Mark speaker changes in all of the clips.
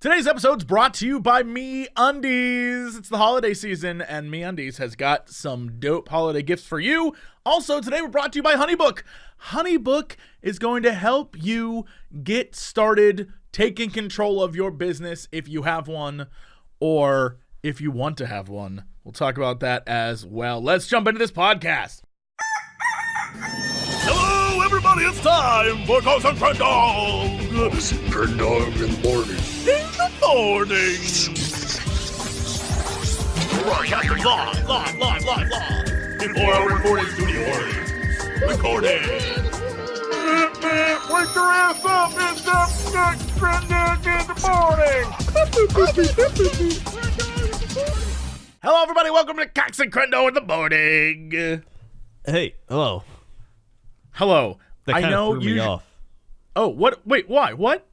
Speaker 1: Today's episode's brought to you by MeUndies. It's the holiday season, and MeUndies has got some dope holiday gifts for you. Also, today we're brought to you by HoneyBook. HoneyBook is going to help you get started taking control of your business if you have one, or if you want to have one. We'll talk about that as well. Let's jump into this podcast.
Speaker 2: Hello, everybody, it's time for Cox and Crendor.
Speaker 3: Cox and Crendor in the morning.
Speaker 2: In the morning. Broadcasting live. In 4 hour recording studio audience. Recording. Wake your ass up, it's up, Cox and Crendor in the morning.
Speaker 1: Hello, everybody. Welcome to Cox and Crendor in the morning.
Speaker 4: Hey, hello.
Speaker 1: Hello.
Speaker 4: That
Speaker 1: I
Speaker 4: kind
Speaker 1: know
Speaker 4: of threw me off.
Speaker 1: Oh, what? Wait, why? What?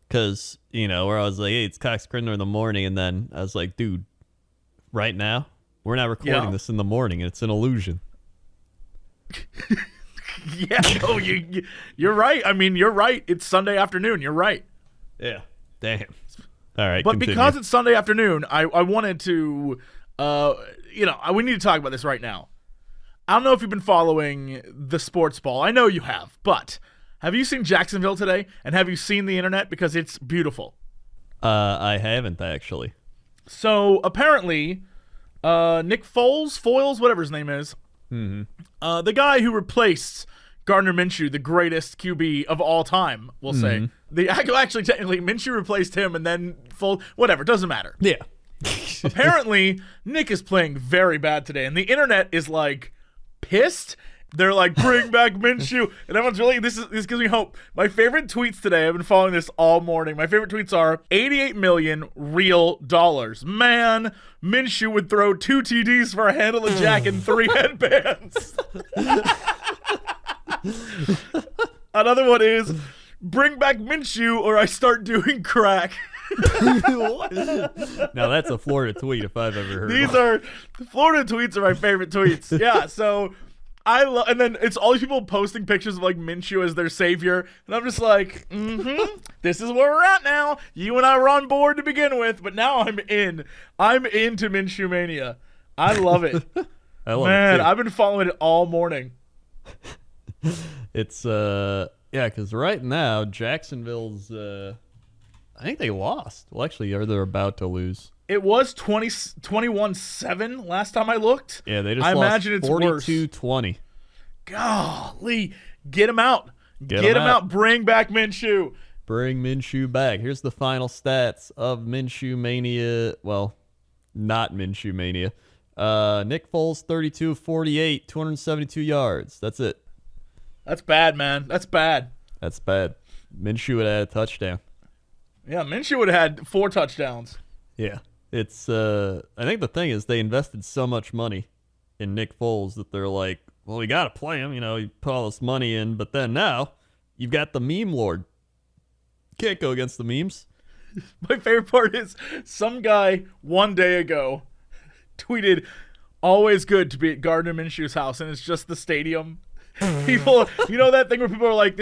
Speaker 4: Because, where I was like, hey, it's Cox Crendor in the morning, and then I was like, dude, right now, we're not recording this in the morning. It's an illusion.
Speaker 1: Yeah, no, you're right. I mean, you're right. It's Sunday afternoon. You're right.
Speaker 4: Yeah. Damn. All right,
Speaker 1: But
Speaker 4: continue.
Speaker 1: because it's Sunday afternoon, I wanted to, we need to talk about this right now. I don't know if you've been following the sports ball. I know you have, but have you seen Jacksonville today? And have you seen the internet? Because it's beautiful.
Speaker 4: I haven't, actually.
Speaker 1: So, apparently, Nick Foles, whatever his name is, the guy who replaced Gardner Minshew, the greatest QB of all time, we'll say. Actually, technically, Minshew replaced him, and then Foles, whatever, doesn't matter.
Speaker 4: Yeah.
Speaker 1: Apparently, Nick is playing very bad today, and the internet is, like, pissed. They're like, bring back Minshew. And everyone's really, this gives me hope. My favorite tweets today, I've been following this all morning. My favorite tweets are 88 million real dollars. Man, Minshew would throw 2 TDs for a handle of Jack and 3 headbands. Another one is, bring back Minshew or I start doing crack.
Speaker 4: Now, that's a Florida tweet if I've ever heard
Speaker 1: These
Speaker 4: one.
Speaker 1: Florida tweets are my favorite tweets. Yeah, so I love, and then it's all these people posting pictures of like Minshew as their savior, and I'm just like, this is where we're at now. You and I were on board to begin with, but now I'm in. I'm into Minshew Mania. I love it.
Speaker 4: I love
Speaker 1: Man,
Speaker 4: it too.
Speaker 1: I've been following it all morning.
Speaker 4: It's, because right now, Jacksonville's, I think they lost. Well, actually, they're about to lose.
Speaker 1: It was 21-7 last time I looked.
Speaker 4: Yeah, they just
Speaker 1: I
Speaker 4: lost
Speaker 1: imagine it's worse.
Speaker 4: 42-20.
Speaker 1: Golly, get him out.
Speaker 4: Get
Speaker 1: Get
Speaker 4: him
Speaker 1: him
Speaker 4: out.
Speaker 1: out. Bring back Minshew.
Speaker 4: Bring Minshew back. Here's the final stats of Minshew Mania. Well, not Minshew Mania. Nick Foles, 32-48, 272 yards. That's it.
Speaker 1: That's bad, man. That's bad.
Speaker 4: That's bad. Minshew would have had a touchdown.
Speaker 1: Yeah, Minshew would have had 4 touchdowns.
Speaker 4: Yeah. It's, I think the thing is they invested so much money in Nick Foles that they're like, well, we got to play him. You put all this money in, but then now you've got the meme lord. Can't go against the memes.
Speaker 1: My favorite part is some guy one day ago tweeted, always good to be at Gardner Minshew's house, and it's just the stadium. People, that thing where people are like,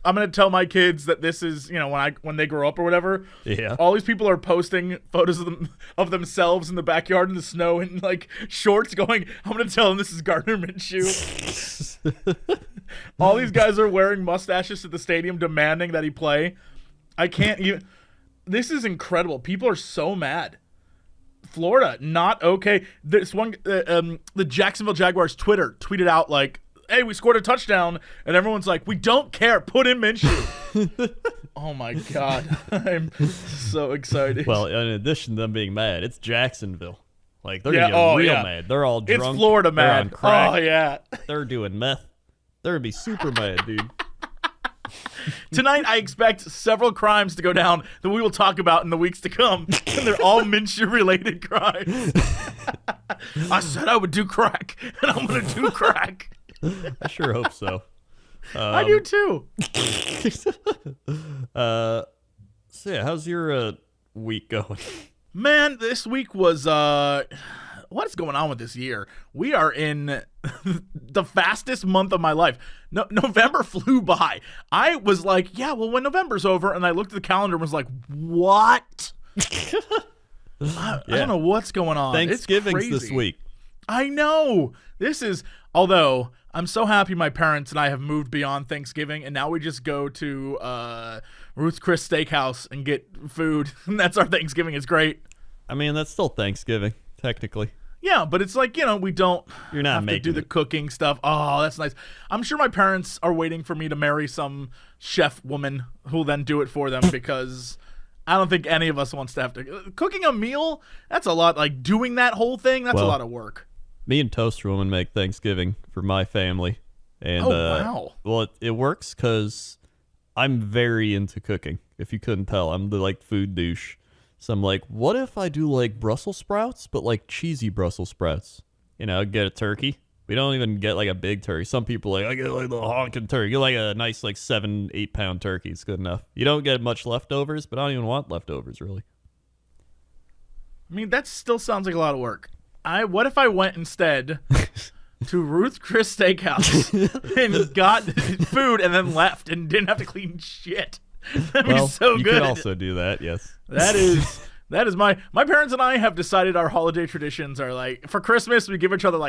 Speaker 1: I'm going to tell my kids that this is, when they grow up or whatever.
Speaker 4: Yeah.
Speaker 1: All these people are posting photos of themselves in the backyard in the snow in like shorts going, I'm going to tell them this is Gardner Minshew. All these guys are wearing mustaches at the stadium demanding that he play. I can't even. This is incredible. People are so mad. Florida, not okay. This one, the Jacksonville Jaguars Twitter tweeted out like, hey, we scored a touchdown, and everyone's like, we don't care. Put in Minshew. Oh, my God. I'm so excited.
Speaker 4: Well, in addition to them being mad, it's Jacksonville. Like, they're going to get real mad. They're all drunk.
Speaker 1: It's Florida
Speaker 4: They're
Speaker 1: mad.
Speaker 4: on crack.
Speaker 1: Oh, yeah.
Speaker 4: They're doing meth. They're going to be super mad, dude.
Speaker 1: Tonight, I expect several crimes to go down that we will talk about in the weeks to come. And they're all Minshew-related crimes. I said I would do crack, and I'm going to do crack.
Speaker 4: I sure hope so.
Speaker 1: I do too.
Speaker 4: So yeah, how's your week going?
Speaker 1: Man, this week was what is going on with this year? We are in the fastest month of my life. November flew by. I was like, yeah, well, when November's over, and I looked at the calendar and was like, what? I don't know what's going on.
Speaker 4: Thanksgiving's this week.
Speaker 1: I know. Although I'm so happy my parents and I have moved beyond Thanksgiving, and now we just go to Ruth Chris Steakhouse and get food, and that's our Thanksgiving. It's great.
Speaker 4: I mean, that's still Thanksgiving, technically.
Speaker 1: Yeah, but it's like, we don't
Speaker 4: You're not
Speaker 1: have to do the cooking stuff. Oh, that's nice. I'm sure my parents are waiting for me to marry some chef woman who'll then do it for them because I don't think any of us wants to have to. Cooking a meal, that's a lot. Like, doing that whole thing, that's a lot of work.
Speaker 4: Me and Toaster Woman make Thanksgiving for my family. And,
Speaker 1: wow.
Speaker 4: Well, it works because I'm very into cooking. If you couldn't tell, I'm the, food douche. So I'm like, what if I do, Brussels sprouts, but, cheesy Brussels sprouts? Get a turkey. We don't even get, a big turkey. Some people I get, the honking turkey. Get, a nice, 7-8 pound turkey. It's good enough. You don't get much leftovers, but I don't even want leftovers, really.
Speaker 1: I mean, that still sounds like a lot of work. What if I went instead to Ruth Chris Steakhouse and got food and then left and didn't have to clean shit? That'd be so good.
Speaker 4: You could also do that, yes.
Speaker 1: That is my parents and I have decided our holiday traditions are for Christmas we give each other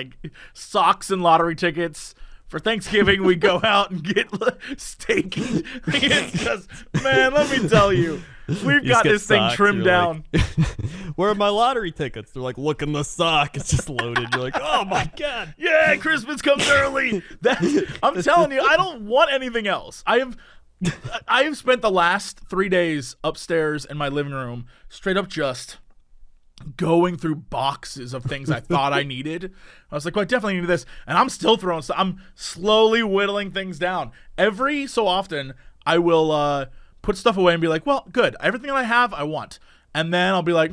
Speaker 1: socks and lottery tickets. For Thanksgiving we go out and get steak. It's just, man, let me tell you, we've got this thing trimmed down.
Speaker 4: Where are my lottery tickets? They're look in the sock. It's just loaded. You're oh my God.
Speaker 1: Yeah, Christmas comes early. I'm telling you, I don't want anything else. I have spent the last 3 days upstairs in my living room straight up just going through boxes of things I thought I needed. I was like, well, I definitely need this. And I'm still throwing stuff. I'm slowly whittling things down. Every so often, I will put stuff away and be like, well, good. Everything that I have, I want. And then I'll be like,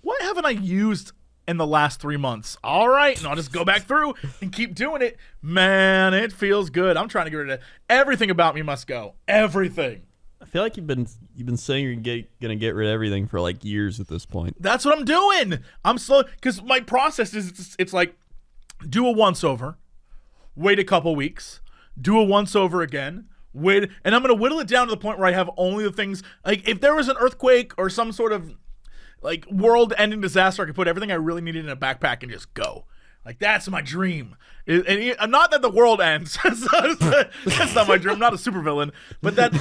Speaker 1: what haven't I used in the last 3 months? All right. And I'll just go back through and keep doing it. Man, it feels good. I'm trying to get rid of everything about me must go. Everything.
Speaker 4: I feel like you've been saying you're gonna get rid of everything for years at this point.
Speaker 1: That's what I'm doing. I'm slow because my process is it's do a once over, wait a couple weeks, do a once over again, wait, and I'm gonna whittle it down to the point where I have only the things if there was an earthquake or some sort of world-ending disaster, I could put everything I really needed in a backpack and just go. That's my dream. And not that the world ends. That's not my dream. I'm not a supervillain. But that,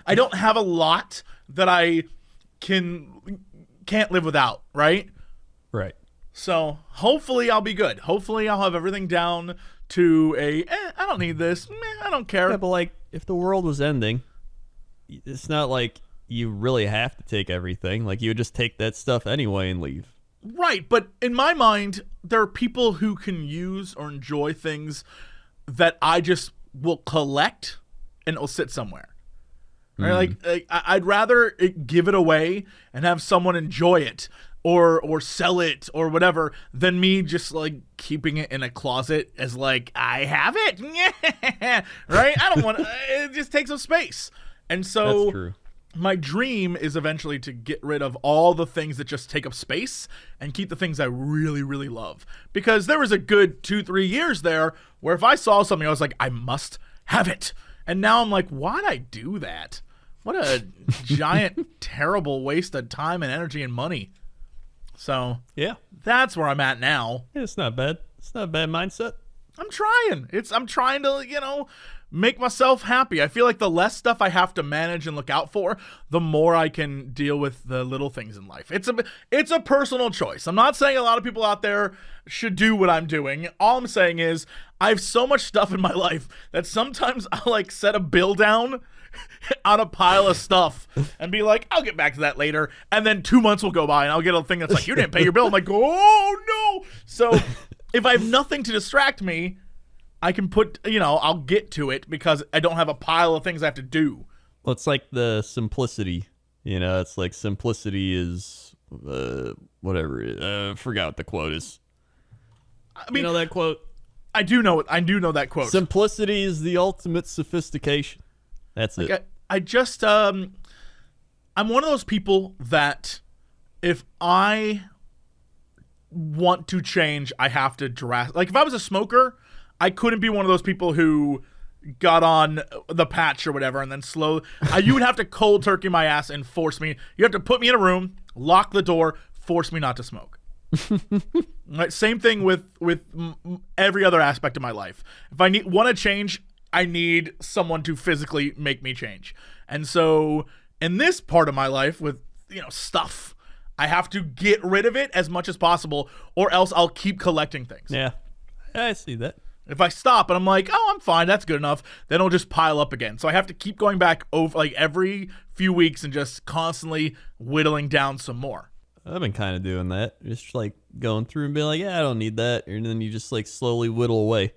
Speaker 1: I don't have a lot that I can't live without, right?
Speaker 4: Right.
Speaker 1: So hopefully I'll be good. Hopefully I'll have everything down to I don't need this. I don't care.
Speaker 4: Yeah, but if the world was ending, it's not you really have to take everything. You would just take that stuff anyway and leave.
Speaker 1: Right, but in my mind, there are people who can use or enjoy things that I just will collect and it'll sit somewhere. Right? I'd rather give it away and have someone enjoy it or sell it or whatever than me just keeping it in a closet as I have it. Right? I don't want it just takes up space. And so
Speaker 4: that's true.
Speaker 1: My dream is eventually to get rid of all the things that just take up space and keep the things I really, really love. Because there was a good 2-3 years there where if I saw something, I was like, I must have it. And now I'm like, why'd I do that? What a giant, terrible waste of time and energy and money. So
Speaker 4: yeah,
Speaker 1: that's where I'm at now.
Speaker 4: Yeah, it's not bad. It's not a bad mindset.
Speaker 1: I'm trying. I'm trying to, make myself happy. I feel like the less stuff I have to manage and look out for, the more I can deal with the little things in life. It's a personal choice. I'm not saying a lot of people out there should do what I'm doing. All I'm saying is I have so much stuff in my life that sometimes I'll set a bill down on a pile of stuff and be like, I'll get back to that later. And then 2 months will go by and I'll get a thing that's you didn't pay your bill. I'm like, oh no. So if I have nothing to distract me, I can put, I'll get to it because I don't have a pile of things I have to do.
Speaker 4: Well, it's the simplicity, it's simplicity is, whatever, I forgot what the quote is.
Speaker 1: I mean,
Speaker 4: you know that quote?
Speaker 1: I do know that quote.
Speaker 4: Simplicity is the ultimate sophistication. That's it.
Speaker 1: I just, I'm one of those people that if I want to change, I have to if I was a smoker, I couldn't be one of those people who got on the patch or whatever and then you would have to cold turkey my ass and force me. You have to put me in a room, lock the door, force me not to smoke. Right, same thing with every other aspect of my life. If I want to change, I need someone to physically make me change. And so in this part of my life with, stuff, I have to get rid of it as much as possible, or else I'll keep collecting things.
Speaker 4: Yeah, I see that.
Speaker 1: If I stop and I'm like, oh, I'm fine, that's good enough, then it'll just pile up again. So I have to keep going back over like every few weeks and just constantly whittling down some more.
Speaker 4: I've been kind of doing that. Just like going through and being like, yeah, I don't need that. And then you just like slowly whittle away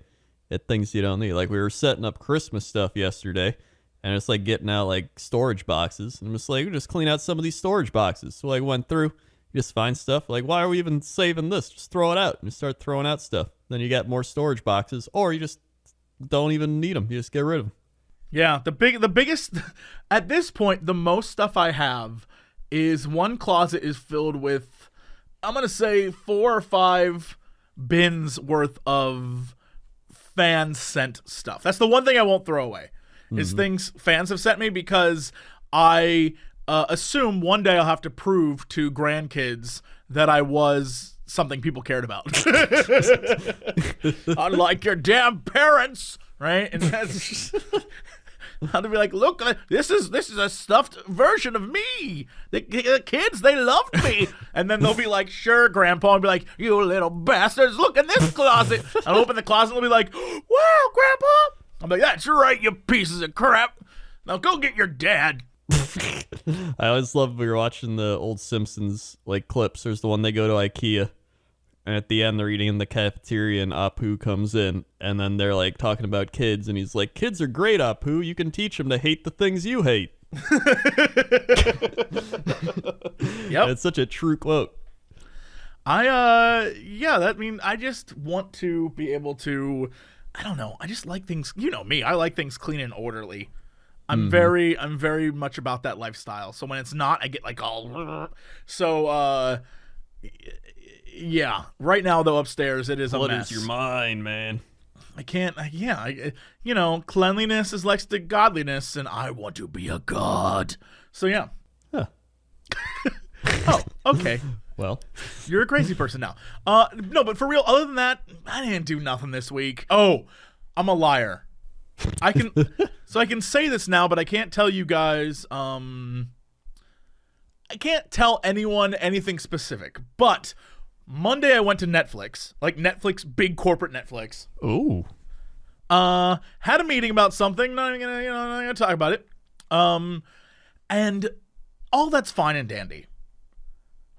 Speaker 4: at things you don't need. Like we were setting up Christmas stuff yesterday, and it's like getting out like storage boxes. And I'm just like, we just clean out some of these storage boxes. So I went through, you just find stuff. Like, why are we even saving this? Just throw it out and just start throwing out stuff. Then you got more storage boxes, or you just don't even need them. You just get rid of them.
Speaker 1: Yeah, the biggest at this point, the most stuff I have is one closet is filled with, I'm gonna say 4 or 5 bins worth of fan sent stuff. That's the one thing I won't throw away. Is things fans have sent me, because I assume one day I'll have to prove to grandkids that I was something people cared about. Unlike your damn parents, right? And that's I'll be like, look, this is a stuffed version of me. The kids, they loved me. And then they'll be like, sure, Grandpa. And be like, you little bastards, look in this closet. I'll open the closet and they'll be like, wow, Grandpa. I'm like, that's right, you pieces of crap. Now go get your dad.
Speaker 4: I always love when we were watching the old Simpsons like clips. There's the one they go to IKEA, and at the end they're eating in the cafeteria, and Apu comes in, and then they're like talking about kids, and he's like, "Kids are great, Apu. You can teach them to hate the things you hate."
Speaker 1: Yep,
Speaker 4: it's such a true quote.
Speaker 1: I just want to be able to. I don't know. I just like things. You know me. I like things clean and orderly. I'm very much about that lifestyle. So when it's not, I get like all. So yeah. Right now though, upstairs it is a mess.
Speaker 4: What is your mind, man?
Speaker 1: I can't. Cleanliness is next to godliness, and I want to be a god. So yeah.
Speaker 4: Huh.
Speaker 1: Oh, okay.
Speaker 4: Well,
Speaker 1: you're a crazy person now. No, but for real, other than that, I didn't do nothing this week. Oh, I'm a liar. I can say this now, but I can't tell you guys. I can't tell anyone anything specific. But Monday I went to Netflix, like Netflix, big corporate Netflix.
Speaker 4: ooh,
Speaker 1: Had a meeting about something. Not gonna talk about it. And all that's fine and dandy.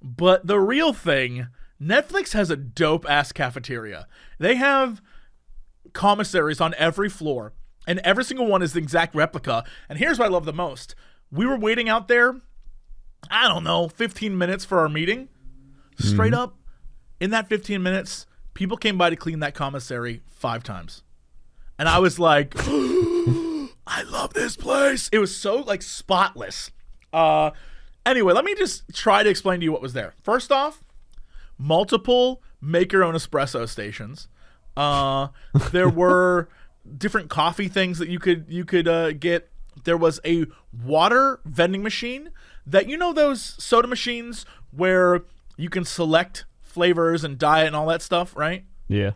Speaker 1: But the real thing, Netflix has a dope-ass cafeteria. They have commissaries on every floor, and every single one is the exact replica. And here's what I love the most. We were waiting out there, 15 minutes for our meeting. Straight up, in that 15 minutes, people came by to clean that commissary 5 times. And I was like, I love this place. It was so, spotless. Anyway, let me just try to explain to you what was there. First off, multiple make-your-own espresso stations. There were different coffee things that you could get. There was a water vending machine that, those soda machines where you can select flavors and diet and all that stuff, right?
Speaker 4: yeah.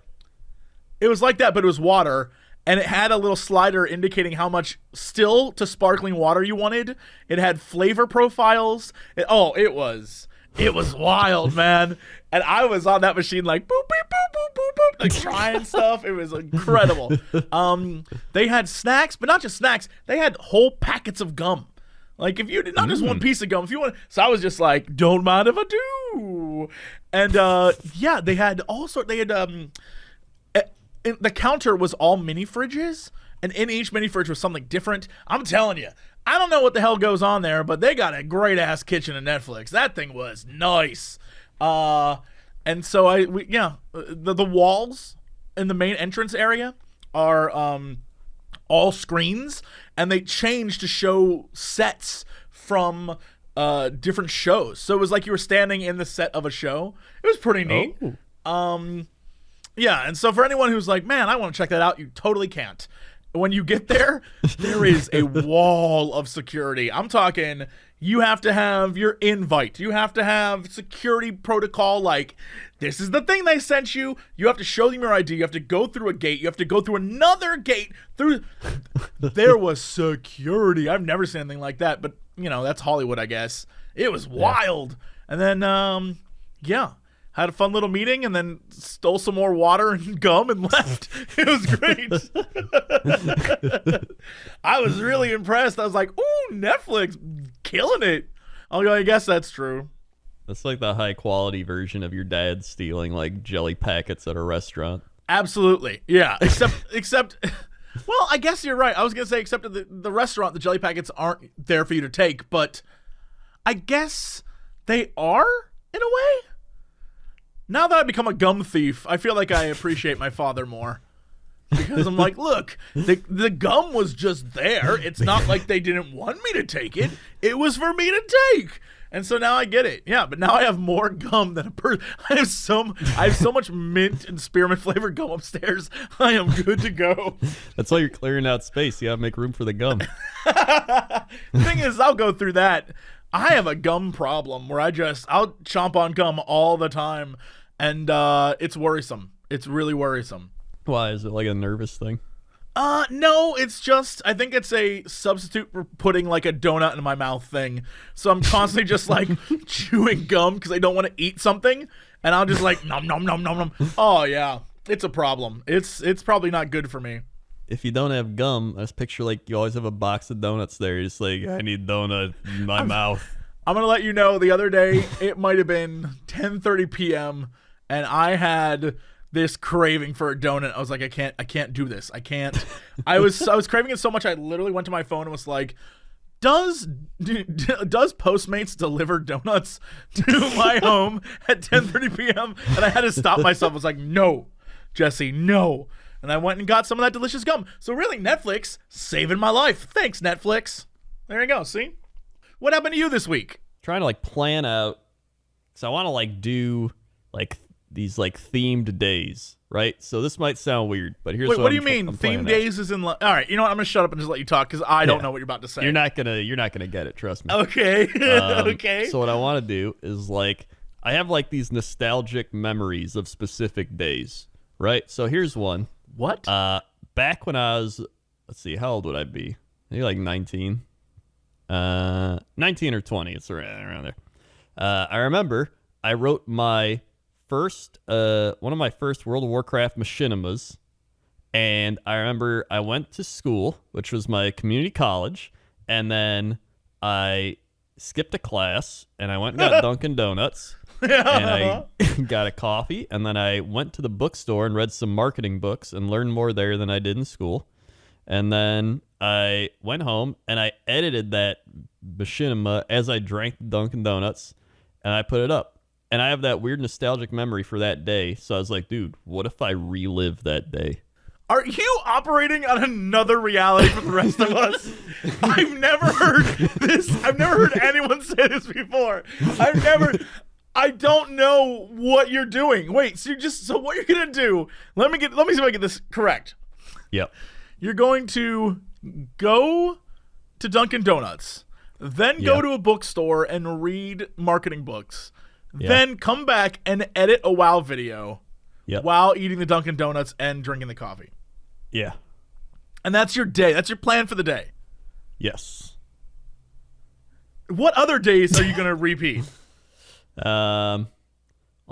Speaker 1: It was like that, but it was water. And it had a little slider indicating how much still to sparkling water you wanted. It had flavor profiles. It was wild, man. And I was on that machine like boop, beep, boop, boop, boop, boop, like trying stuff. It was incredible. They had snacks, but not just snacks. They had whole packets of gum. Like if you did not just one piece of gum, if you want. So I was just like, don't mind if I do. And they had all sorts. They had the counter was all mini fridges, and in each mini fridge was something different. I'm telling you, I don't know what the hell goes on there, but they got a great ass kitchen in Netflix. That thing was nice. And so the walls in the main entrance area are all screens, and they changed to show sets from different shows. So it was like you were standing in the set of a show. It was pretty neat.
Speaker 4: Oh.
Speaker 1: Yeah, and so for anyone who's like, man, I want to check that out, you totally can't. When you get there, there is a wall of security. I'm talking, you have to have your invite. You have to have security protocol like, this is the thing they sent you. You have to show them your ID. You have to go through a gate. You have to go through another gate. There was security. I've never seen anything like that, but, that's Hollywood, I guess. It was wild. And then, had a fun little meeting and then stole some more water and gum and left. It was great. I was really impressed. I was like, ooh, Netflix, killing it. I guess that's true.
Speaker 4: That's like the high quality version of your dad stealing like jelly packets at a restaurant.
Speaker 1: Absolutely. Yeah. Except, well, I guess you're right. I was going to say, except at the restaurant, the jelly packets aren't there for you to take, but I guess they are in a way. Now that I've become a gum thief, I feel like I appreciate my father more. Because I'm like, look, the gum was just there. It's not like they didn't want me to take it. It was for me to take. And so now I get it. Yeah, but now I have more gum than a person. I have so much mint and spearmint flavored gum upstairs. I am good to go.
Speaker 4: That's why you're clearing out space. You gotta make room for the gum.
Speaker 1: The thing is, I'll go through that. I have a gum problem where I'll chomp on gum all the time. And it's worrisome. It's really worrisome.
Speaker 4: Why? Is it like a nervous thing?
Speaker 1: No, it's just, I think it's a substitute for putting like a donut in my mouth thing. So I'm constantly just like chewing gum because I don't want to eat something. And I'll just like, nom, nom, nom, nom, nom. Oh, yeah. It's a problem. It's probably not good for me.
Speaker 4: If you don't have gum, I just picture like you always have a box of donuts there. You're just like, I need donut in my mouth.
Speaker 1: I'm going to let you know, the other day, it might have been 10:30 p.m., and I had this craving for a donut. I was like, I can't do this. I can't. I was craving it so much I literally went to my phone and was like, does Postmates deliver donuts to my home at 10:30 p.m.? And I had to stop myself. I was like, no, Jesse, no. And I went and got some of that delicious gum. So really, Netflix saving my life. Thanks, Netflix. There you go. See? What happened to you this week?
Speaker 4: Trying to like plan out, because I want to like do like these like themed days, right? So this might sound weird, but here's
Speaker 1: what do you mean? Themed days is in all right, you know what? I'm gonna shut up and just let you talk because I don't know what you're about to say.
Speaker 4: You're not gonna get it, trust me.
Speaker 1: Okay. Okay.
Speaker 4: So what I want to do is like I have like these nostalgic memories of specific days, right? So here's one.
Speaker 1: What?
Speaker 4: Back when I was, let's see, how old would I be? Maybe like 19. 19 or 20. It's around there. I remember I wrote my first, one of my first World of Warcraft machinimas, and I remember I went to school, which was my community college, and then I skipped a class, and I went and got Dunkin' Donuts, and I got a coffee, and then I went to the bookstore and read some marketing books and learned more there than I did in school, and then I went home, and I edited that machinima as I drank Dunkin' Donuts, and I put it up. And I have that weird nostalgic memory for that day. So I was like, dude, what if I relive that day?
Speaker 1: Are you operating on another reality for the rest of us? I've never heard this. I've never heard anyone say this before. I don't know what you're doing. Wait, so what you're going to do, let me see if I get this correct.
Speaker 4: Yep.
Speaker 1: You're going to go to Dunkin' Donuts, then go to a bookstore and read marketing books. Then come back and edit a WoW video while eating the Dunkin' Donuts and drinking the coffee.
Speaker 4: Yeah.
Speaker 1: And that's your day. That's your plan for the day.
Speaker 4: Yes.
Speaker 1: What other days are you going to repeat?
Speaker 4: I'm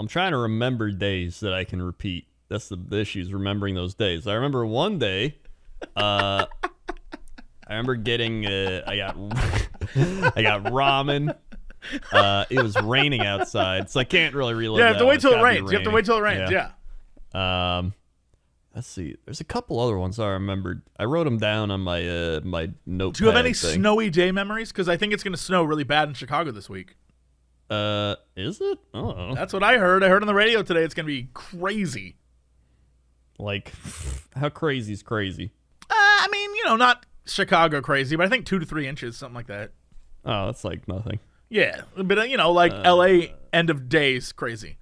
Speaker 4: trying to remember days that I can repeat. That's the issue, is remembering those days. I remember one day, I remember getting, I got ramen. It was raining outside, so I can't really relive.
Speaker 1: Yeah, you have to wait till it rains.
Speaker 4: You
Speaker 1: have to wait till it rains.
Speaker 4: Yeah. Let's see. There's a couple other ones I remembered. I wrote them down on my my notepad.
Speaker 1: Do you have any snowy day memories? Because I think it's going to snow really bad in Chicago this week.
Speaker 4: Is it? I don't know.
Speaker 1: That's what I heard. I heard on the radio today it's going to be crazy.
Speaker 4: Like, how crazy is crazy?
Speaker 1: I mean, not Chicago crazy, but I think 2 to 3 inches, something like that.
Speaker 4: Oh, that's like nothing.
Speaker 1: Yeah, but like LA end of days crazy.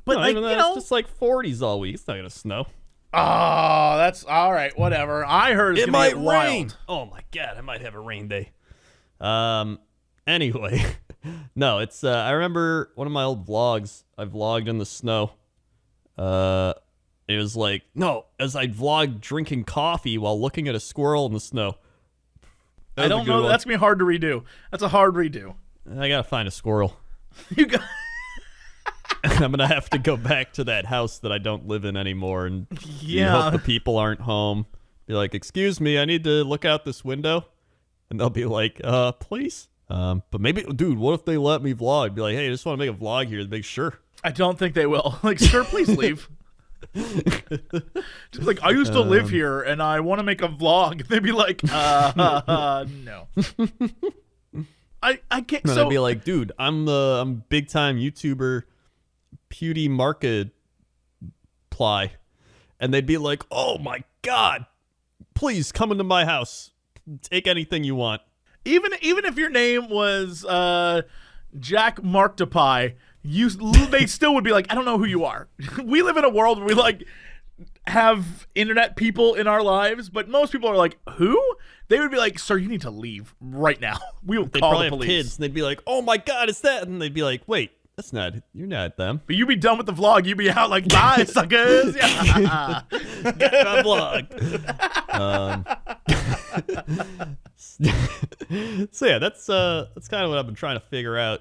Speaker 1: But
Speaker 4: no,
Speaker 1: like
Speaker 4: it's just like 40s all week. It's not gonna snow.
Speaker 1: Oh, that's all right. Whatever. I heard it might
Speaker 4: rain. Oh my god, I might have a rain day. And Anyway, no, it's I remember one of my old vlogs. I vlogged in the snow. It was like, no, as I vlogged drinking coffee while looking at a squirrel in the snow.
Speaker 1: I don't know. That's gonna be hard to redo. That's a hard redo.
Speaker 4: I gotta find a squirrel.
Speaker 1: You got.
Speaker 4: I'm gonna have to go back to that house that I don't live in anymore, and hope the people aren't home. Be like, excuse me, I need to look out this window, and they'll be like, please. But maybe, dude, what if they let me vlog? Be like, hey, I just want to make a vlog here. Make sure.
Speaker 1: I don't think they will. Like, sir, please leave. Just like, I used to live here, and I want to make a vlog. They'd be like, no. I can't.
Speaker 4: And
Speaker 1: so
Speaker 4: I'd be like, dude, I'm big time YouTuber, Pewdie Markiplier, and they'd be like, oh my god, please come into my house, take anything you want.
Speaker 1: Even if your name was Jack Markiplier, they still would be like, I don't know who you are. We live in a world where we like have internet people in our lives, but most people are like, who? They would be like, sir, you need to leave right now. We will
Speaker 4: They'd
Speaker 1: call
Speaker 4: probably
Speaker 1: the police.
Speaker 4: have kids, and they'd be like, oh my god, it's that, and they'd be like, wait, you're not them.
Speaker 1: But you'd be done with the vlog. You'd be out like, bye, suckers. Yeah.
Speaker 4: Get my vlog. So yeah, that's kind of what I've been trying to figure out.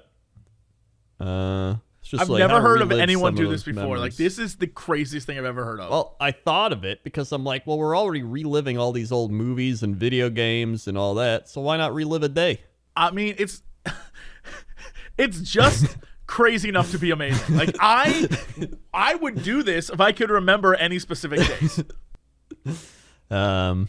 Speaker 4: It's just
Speaker 1: I've
Speaker 4: like
Speaker 1: never
Speaker 4: how to
Speaker 1: heard of
Speaker 4: relive
Speaker 1: anyone
Speaker 4: some
Speaker 1: do
Speaker 4: of
Speaker 1: this
Speaker 4: those
Speaker 1: before.
Speaker 4: memories.
Speaker 1: Like, this is the craziest thing I've ever heard of.
Speaker 4: Well, I thought of it because I'm like, well, we're already reliving all these old movies and video games and all that, so why not relive a day?
Speaker 1: I mean, it's just crazy enough to be amazing. Like, I would do this if I could remember any specific days.
Speaker 4: All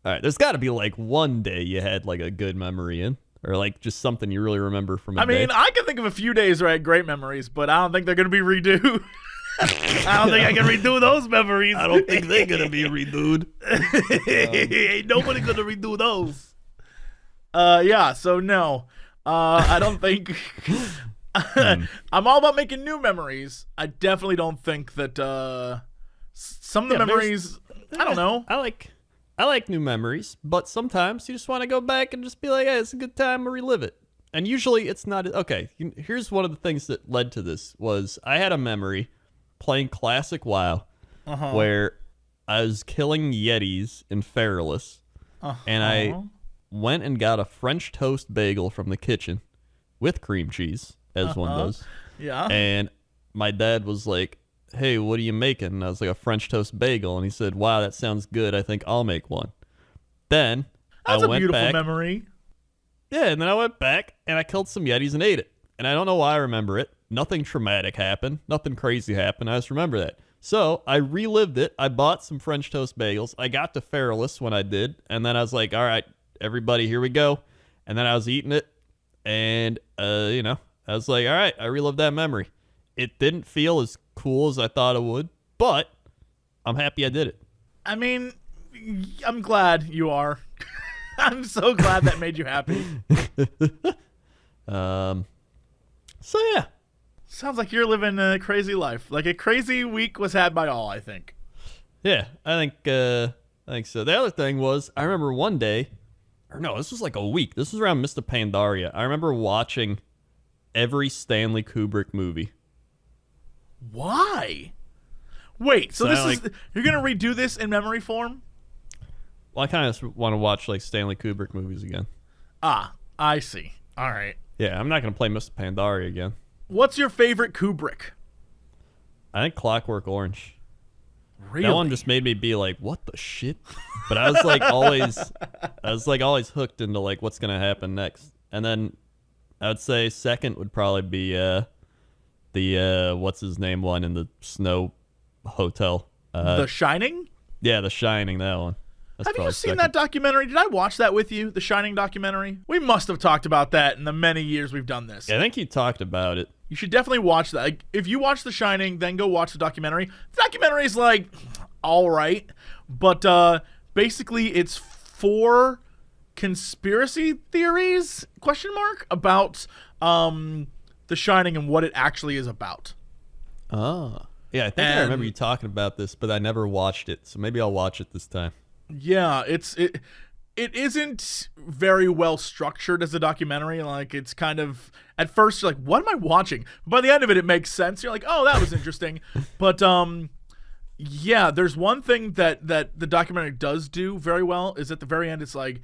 Speaker 4: right, there's got to be like one day you had like a good memory in, or like just something you really remember from a day.
Speaker 1: I mean, I can think of a few days where I had great memories, but I don't think they're going to be redo. I don't think I can redo those memories.
Speaker 4: I don't think they're going to be redooed.
Speaker 1: Ain't nobody going to redo those. Yeah, so no. I don't think... I'm all about making new memories. I definitely don't think that some of the memories... I don't know.
Speaker 4: I like new memories, but sometimes you just want to go back and just be like, hey, it's a good time to relive it. And usually it's not. Okay, here's one of the things that led to this was I had a memory playing Classic WoW where I was killing Yetis in Feralus, and I went and got a French toast bagel from the kitchen with cream cheese, as one does.
Speaker 1: Yeah.
Speaker 4: And my dad was like, hey, what are you making? And I was like, a French toast bagel. And he said, wow, that sounds good. I think I'll make one. Then
Speaker 1: That's
Speaker 4: I
Speaker 1: a
Speaker 4: went
Speaker 1: beautiful
Speaker 4: back.
Speaker 1: memory.
Speaker 4: Yeah, and then I went back and I killed some Yetis and ate it. And I don't know why I remember it. Nothing traumatic happened. Nothing crazy happened. I just remember that. So I relived it. I bought some French toast bagels. I got to Feralus when I did. And then I was like, all right, everybody, here we go. And then I was eating it. And, I was like, all right, I relived that memory. It didn't feel as cool as I thought it would, but I'm happy I did it.
Speaker 1: I mean, I'm glad you are. I'm so glad that made you happy.
Speaker 4: So yeah.
Speaker 1: Sounds like you're living a crazy life. Like, a crazy week was had by all, I think.
Speaker 4: Yeah, I think so. The other thing was, I remember one day, or no, this was like a week. This was around Mr. Pandaria. I remember watching every Stanley Kubrick movie.
Speaker 1: Why? Wait, so you're gonna redo this in memory form?
Speaker 4: Well, I kind of just want to watch like Stanley Kubrick movies again.
Speaker 1: Ah, I see. All right.
Speaker 4: Yeah, I'm not gonna play Mr. Pandaria again.
Speaker 1: What's your favorite Kubrick?
Speaker 4: I think Clockwork Orange.
Speaker 1: Really?
Speaker 4: That one just made me be like, what the shit? But I was like always hooked into like what's gonna happen next. And then I would say second would probably be the what's his name one in the snow hotel.
Speaker 1: The Shining?
Speaker 4: Yeah, The Shining, that one. That's
Speaker 1: Have you
Speaker 4: probably
Speaker 1: seen
Speaker 4: second.
Speaker 1: that documentary? Did I watch that with you? The Shining documentary? We must have talked about that in the many years we've done this.
Speaker 4: Yeah, I think you talked about it.
Speaker 1: You should definitely watch that. Like, if you watch The Shining, then go watch the documentary. The documentary is like all right, but basically it's 4 conspiracy theories about The Shining and what it actually is about.
Speaker 4: Oh. Yeah, I think I remember you talking about this, but I never watched it, so maybe I'll watch it this time.
Speaker 1: Yeah, it isn't very well structured as a documentary. Like, it's kind of, at first you're like, what am I watching? By the end of it, it makes sense. You're like, oh, that was interesting. But yeah, there's one thing that the documentary does do very well is at the very end, it's like,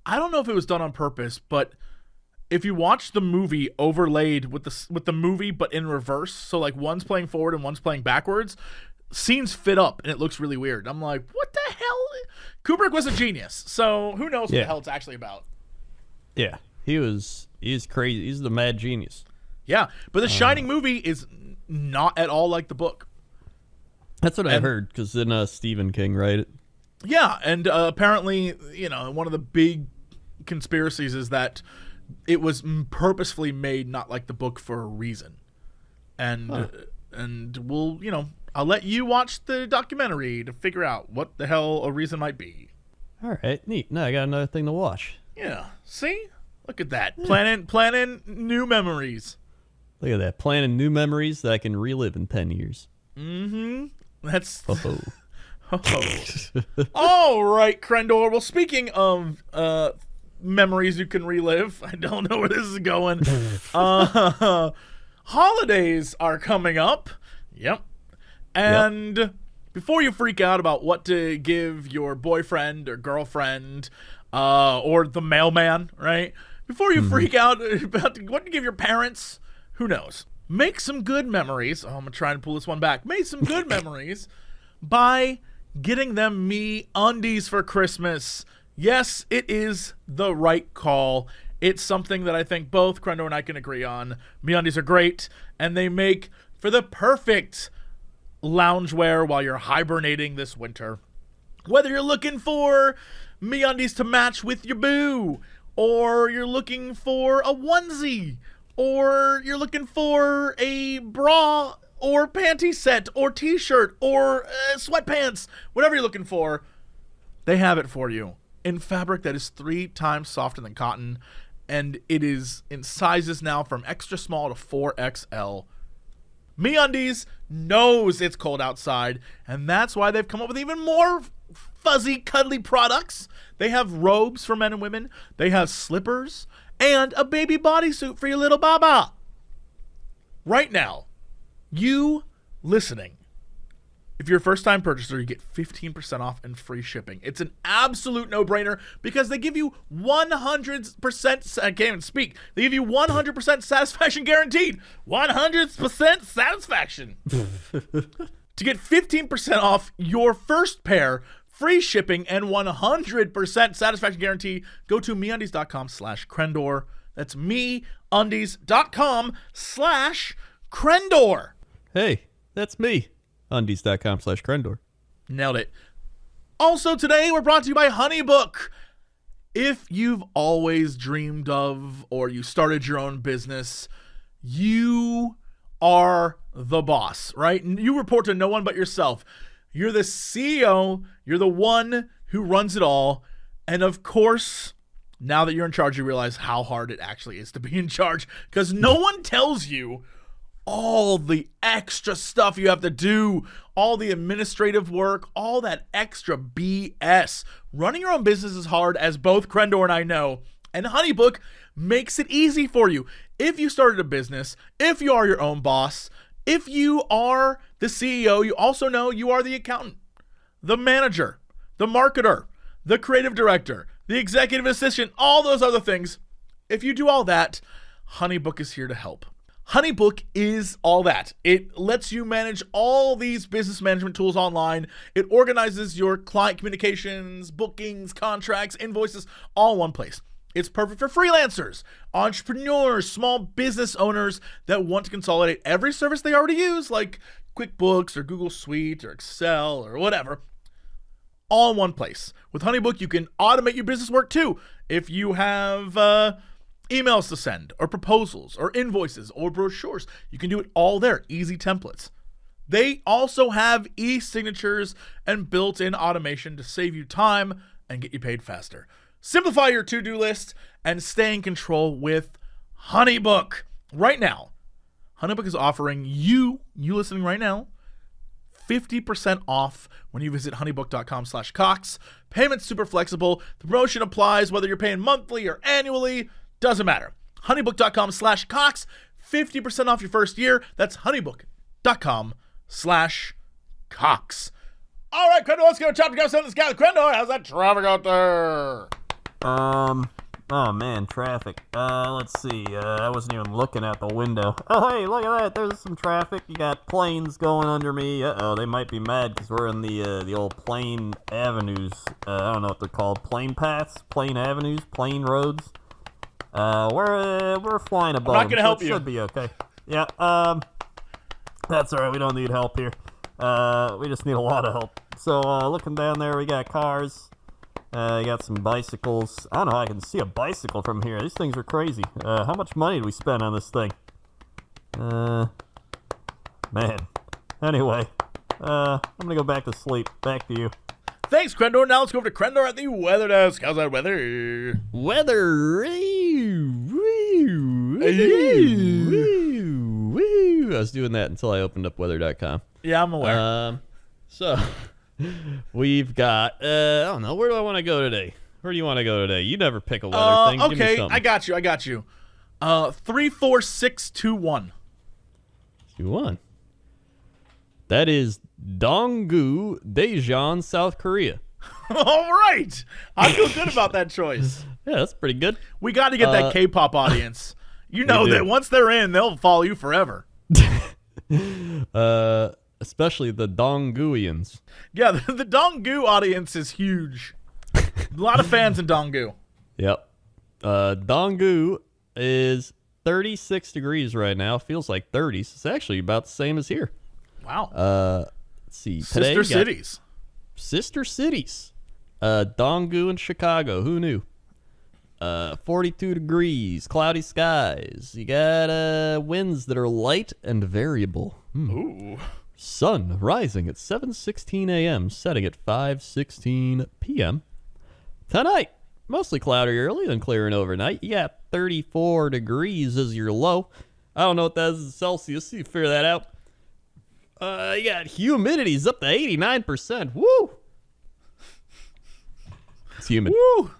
Speaker 1: I don't know if it was done on purpose, but if you watch the movie overlaid with the movie but in reverse, so like one's playing forward and one's playing backwards, scenes fit up and it looks really weird. I'm like, what the hell? Kubrick was a genius, so who knows what the hell it's actually about.
Speaker 4: Yeah, he's crazy. He's the mad genius.
Speaker 1: Yeah, but the Shining movie is not at all like the book.
Speaker 4: That's what I heard, because then Stephen King, right?
Speaker 1: Yeah, and apparently, one of the big conspiracies is that it was purposefully made not like the book for a reason. And we'll, I'll let you watch the documentary to figure out what the hell a reason might be.
Speaker 4: All right, neat. Now I got another thing to watch.
Speaker 1: Yeah, see? Look at that. Planning new memories.
Speaker 4: Look at that. Planning new memories that I can relive in 10 years.
Speaker 1: Mm-hmm. That's...
Speaker 4: Oh.
Speaker 1: All right, Crendor. Well, speaking of memories you can relive, I don't know where this is going. Holidays are coming up. Yep. And before you freak out about what to give your boyfriend or girlfriend or the mailman, right? Before you freak out about what to give your parents, who knows? Make some good memories. Oh, I'm going to try and pull this one back. Make some good memories by getting them Me Undies for Christmas. Yes, it is the right call. It's something that I think both Crendor and I can agree on. Me Undies are great, and they make for the perfect loungewear while you're hibernating this winter. Whether you're looking for Me Undies to match with your boo, or you're looking for a onesie, or you're looking for a bra or panty set or t-shirt or sweatpants, whatever you're looking for, they have it for you in fabric that is 3 times softer than cotton, and it is in sizes now from extra small to 4XL. MeUndies knows it's cold outside, and that's why they've come up with even more fuzzy, cuddly products. They have robes for men and women, they have slippers, and a baby bodysuit for your little baba. Right now, you listening, if you're a first-time purchaser, you get 15% off and free shipping. It's an absolute no-brainer because they give you 100%, I can't even speak, they give you 100% satisfaction guaranteed. 100% satisfaction. To get 15% off your first pair, free shipping, and 100% satisfaction guarantee, go to MeUndies.com/Crendor. That's MeUndies.com/Crendor.
Speaker 4: Hey, that's me. Undies.com/Crendor.
Speaker 1: Nailed it. Also today, we're brought to you by HoneyBook. If you've always dreamed of or you started your own business, you are the boss, right? You report to no one but yourself. You're the CEO. You're the one who runs it all. And of course, now that you're in charge, you realize how hard it actually is to be in charge because no one tells you all the extra stuff you have to do, all the administrative work, all that extra BS. Running your own business is hard, as both Crendor and I know, and HoneyBook makes it easy for you. If you started a business, if you are your own boss, if you are the CEO, you also know you are the accountant, the manager, the marketer, the creative director, the executive assistant, all those other things. If you do all that, HoneyBook is here to help. HoneyBook is all that. It lets you manage all these business management tools online. It organizes your client communications, bookings, contracts, invoices, all in one place. It's perfect for freelancers, entrepreneurs, small business owners that want to consolidate every service they already use, like QuickBooks or Google Suite or Excel or whatever, all in one place. With HoneyBook, you can automate your business work too. If you have emails to send, or proposals, or invoices, or brochures, you can do it all there. Easy templates. They also have e-signatures and built-in automation to save you time and get you paid faster. Simplify your to-do list and stay in control with HoneyBook. Right now, HoneyBook is offering you listening right now, 50% off when you visit honeybook.com/Cox. Payment's super flexible. The promotion applies whether you're paying monthly or annually. Doesn't matter. honeybook.com/Cox. 50% off your first year. That's honeybook.com/Cox. All right, Crendor, let's go. Chapter go send this guy. Crendor, how's that traffic out there?
Speaker 4: Oh man, traffic. Let's see. I wasn't even looking out the window. Oh hey, look at that. There's some traffic. You got planes going under me. Uh-oh, they might be mad because we're in the old plane avenues. I don't know what they're called. Plane paths, plane avenues, plane roads. We're flying above.
Speaker 1: I'm not gonna help you.
Speaker 4: Should be okay. Yeah. That's all right. We don't need help here. We just need a lot of help. So looking down there, we got cars. You got some bicycles. I don't know how I can see a bicycle from here. These things are crazy. How much money did we spend on this thing? Man. Anyway, I'm gonna go back to sleep. Back to you.
Speaker 1: Thanks, Crendor. Now let's go over to Crendor at the weather desk. How's that weather?
Speaker 4: Weather. I was doing that until I opened up weather.com.
Speaker 1: Yeah, I'm aware.
Speaker 4: So we've got I don't know, where do I want to go today? Where do you want to go today? You never pick a weather thing. Give me
Speaker 1: Okay,
Speaker 4: something.
Speaker 1: I got you. 34621.
Speaker 4: 2-1. That is Donggu, Daejeon, South Korea.
Speaker 1: All right. I feel good about that choice.
Speaker 4: Yeah, that's pretty good.
Speaker 1: We got to get that K-pop audience. You know
Speaker 4: do.
Speaker 1: that once they're in, they'll follow you forever.
Speaker 4: Especially the Dongguians.
Speaker 1: Yeah, the Donggu audience is huge. A lot of fans in Donggu.
Speaker 4: Yep. Donggu is 36 degrees right now. Feels like 30. So it's actually about the same as here.
Speaker 1: Wow.
Speaker 4: Let's see. Today
Speaker 1: Sister cities.
Speaker 4: Sister cities. Donggu and Chicago. Who knew? 42 degrees. Cloudy skies. You got winds that are light and variable.
Speaker 1: Ooh.
Speaker 4: Sun rising at 7:16 a.m., setting at 5:16 p.m. Tonight, mostly cloudy early, then clearing overnight. You got 34 degrees as your low. I don't know what that is in Celsius. You figure that out. You got humidity's up to 89%. Woo! It's humid.
Speaker 1: Woo!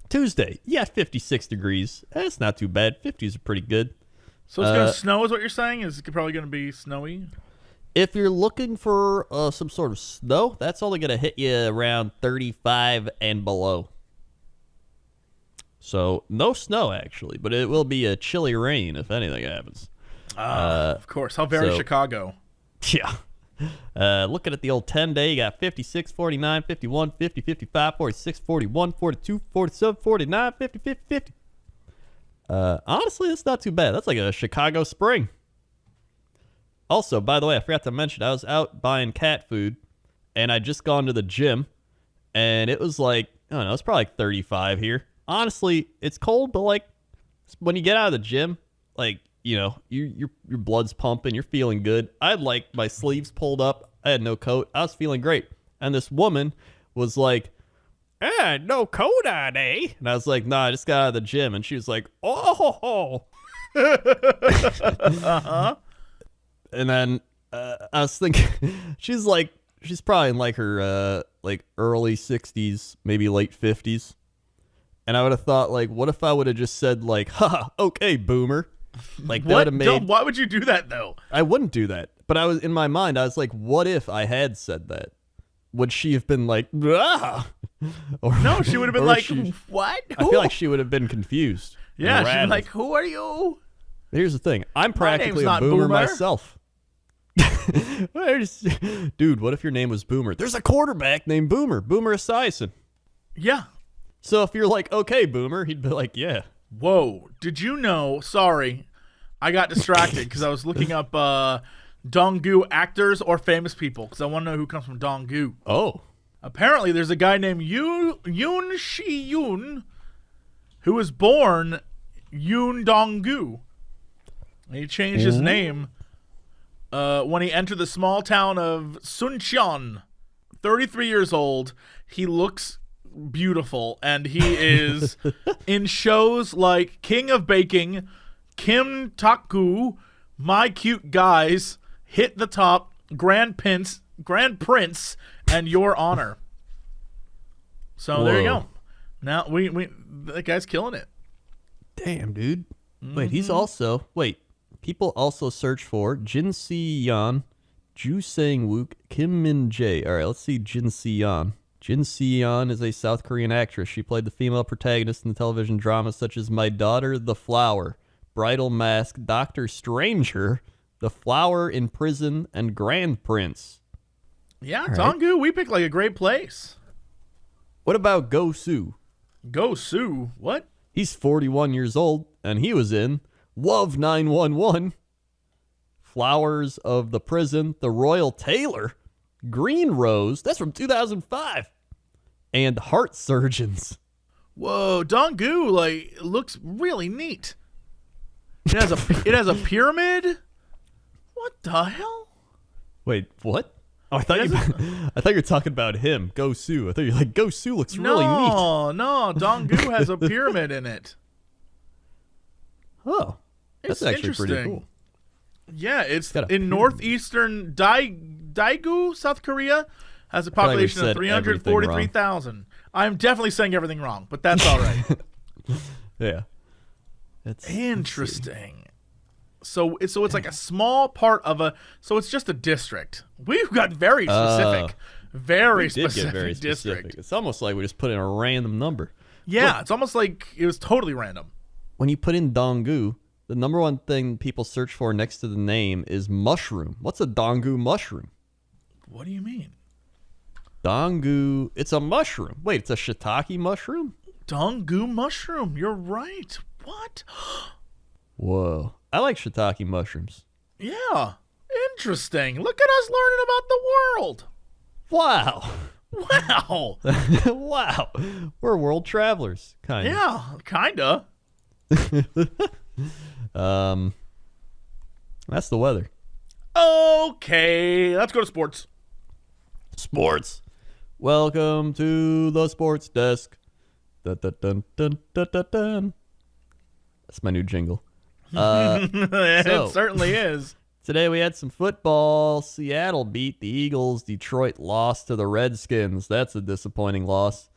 Speaker 4: Tuesday, yeah, 56 degrees. That's not too bad. 50s are pretty good.
Speaker 1: So it's going to snow is what you're saying? Is it probably going to be snowy?
Speaker 4: If you're looking for some sort of snow, that's only going to hit you around 35 and below. So no snow, actually, but it will be a chilly rain if anything happens.
Speaker 1: Of course. How very Chicago.
Speaker 4: Yeah. Looking at the old 10-day, you got 56, 49, 51, 50, 55, 46, 41, 42, 47, 49, 50, 50, 50. Honestly, that's not too bad. That's like a Chicago spring. Also, by the way, I forgot to mention, I was out buying cat food, and I'd just gone to the gym, and it was like, I don't know, it's probably like 35 here. Honestly, it's cold, but like, when you get out of the gym, like, you know, your blood's pumping, you're feeling good. I had like my sleeves pulled up, I had no coat, I was feeling great. And this woman was like, no coat on, eh? And I was like, nah, I just got out of the gym. And she was like, oh.
Speaker 1: Uh-huh.
Speaker 4: And then I was thinking, she's probably in like her like early 60s, maybe late 50s. And I would have thought, like, what if I would have just said, like, ha, okay, boomer. Like, that would have made...
Speaker 1: Why would you do that, though?
Speaker 4: I wouldn't do that. But I was in my mind, I was like, what if I had said that? Would she have been like, ah? Or,
Speaker 1: no, she would have been like, what? Who?
Speaker 4: I feel like she would have been confused.
Speaker 1: Yeah, she'd be like, who are you?
Speaker 4: Here's the thing. I'm practically a
Speaker 1: not
Speaker 4: boomer
Speaker 1: Boomer.
Speaker 4: myself. Dude, what if your name was Boomer? There's a quarterback named Boomer. Boomer Esiason.
Speaker 1: Yeah.
Speaker 4: So if you're like, okay, Boomer, he'd be like, yeah.
Speaker 1: Whoa. Did you know? Sorry. I got distracted because I was looking up Donggu actors or famous people because I want to know who comes from Donggu.
Speaker 4: Oh.
Speaker 1: Apparently, there's a guy named Yoon Shi-yoon who was born Yoon Donggu. And he changed his name when he entered the small town of Suncheon. 33 years old. He looks beautiful, and he is in shows like King of Baking, Kim Tak-gu, My Cute Guys, Hit the Top, Grand Prince, and Your Honor. So there you
Speaker 4: Whoa.
Speaker 1: go. Now that guy's killing it.
Speaker 4: Damn, dude. Wait, he's also people also search for Jin Si Yeon, Ju Sang Wook, Kim Min Jae. All right, let's see Jin Si Yeon. Jin Si Yeon is a South Korean actress. She played the female protagonist in television dramas such as My Daughter, The Flower, Bridal Mask, Doctor Stranger, The Flower in Prison, and Grand Prince.
Speaker 1: Yeah,
Speaker 4: All right.
Speaker 1: Donggu, we picked like a great place.
Speaker 4: What about Go Soo?
Speaker 1: Go Sue. What?
Speaker 4: He's 41 years old, and he was in Love 911, Flowers of the Prison, The Royal Tailor, Green Rose, that's from 2005, and Heart Surgeons.
Speaker 1: Whoa, Donggu like looks really neat. It has a pyramid. What the hell?
Speaker 4: Wait, what? Oh, I thought you were talking about him, Go Soo. I thought you were like, Go Soo looks really neat.
Speaker 1: No, Donggu has a pyramid in it.
Speaker 4: Oh, that's
Speaker 1: It's
Speaker 4: actually pretty
Speaker 1: interesting.
Speaker 4: cool.
Speaker 1: Yeah, it's
Speaker 4: got a
Speaker 1: in
Speaker 4: pyramid.
Speaker 1: northeastern Daegu, South Korea. Has a
Speaker 4: feel like we
Speaker 1: population of
Speaker 4: said everything
Speaker 1: 343,000. I'm definitely saying everything wrong, but that's all right.
Speaker 4: Yeah.
Speaker 1: Interesting. So it's like a small part of so it's just a district. We've got very specific, very
Speaker 4: We did
Speaker 1: specific
Speaker 4: get very
Speaker 1: district.
Speaker 4: specific. It's almost like we just put in a random number.
Speaker 1: Yeah,
Speaker 4: Look.
Speaker 1: it's almost like it was totally random.
Speaker 4: When you put in Donggu, the number one thing people search for next to the name is mushroom. What's a Donggu mushroom?
Speaker 1: What do you mean?
Speaker 4: Donggu, it's a mushroom. Wait, it's a shiitake mushroom?
Speaker 1: Donggu mushroom. You're right. What?
Speaker 4: Whoa. I like shiitake mushrooms.
Speaker 1: Yeah. Interesting. Look at us learning about the world.
Speaker 4: Wow.
Speaker 1: Wow.
Speaker 4: Wow. We're world travelers, kind of.
Speaker 1: Yeah, kinda.
Speaker 4: That's the weather.
Speaker 1: Okay, let's go to sports.
Speaker 4: Sports. Welcome to the sports desk. Dun, dun, dun, dun, dun, dun, dun. That's my new jingle.
Speaker 1: It certainly is.
Speaker 4: Today we had some football. Seattle beat the Eagles. Detroit lost to the Redskins. That's a disappointing loss.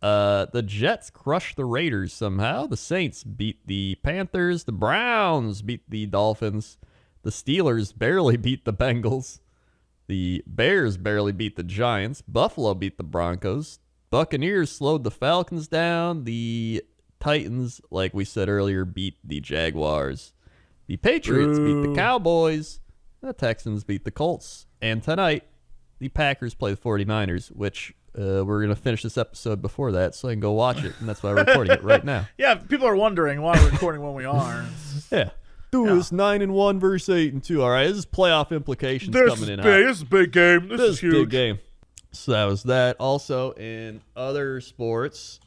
Speaker 4: The Jets crushed the Raiders somehow. The Saints beat the Panthers. The Browns beat the Dolphins. The Steelers barely beat the Bengals. The Bears barely beat the Giants. Buffalo beat the Broncos. Buccaneers slowed the Falcons down. The Titans, like we said earlier, beat the Jaguars. The Patriots beat the Cowboys. The Texans beat the Colts. And tonight, the Packers play the 49ers, which we're going to finish this episode before that, so I can go watch it, and that's why I'm recording it right now.
Speaker 1: Yeah, people are wondering why we're recording when we are.
Speaker 4: Yeah. Dude, it's 9-1 versus 8-2. All right, this is playoff implications coming in hot.
Speaker 1: This is a big game. This is huge.
Speaker 4: Big game. So that was that. Also, in other sports,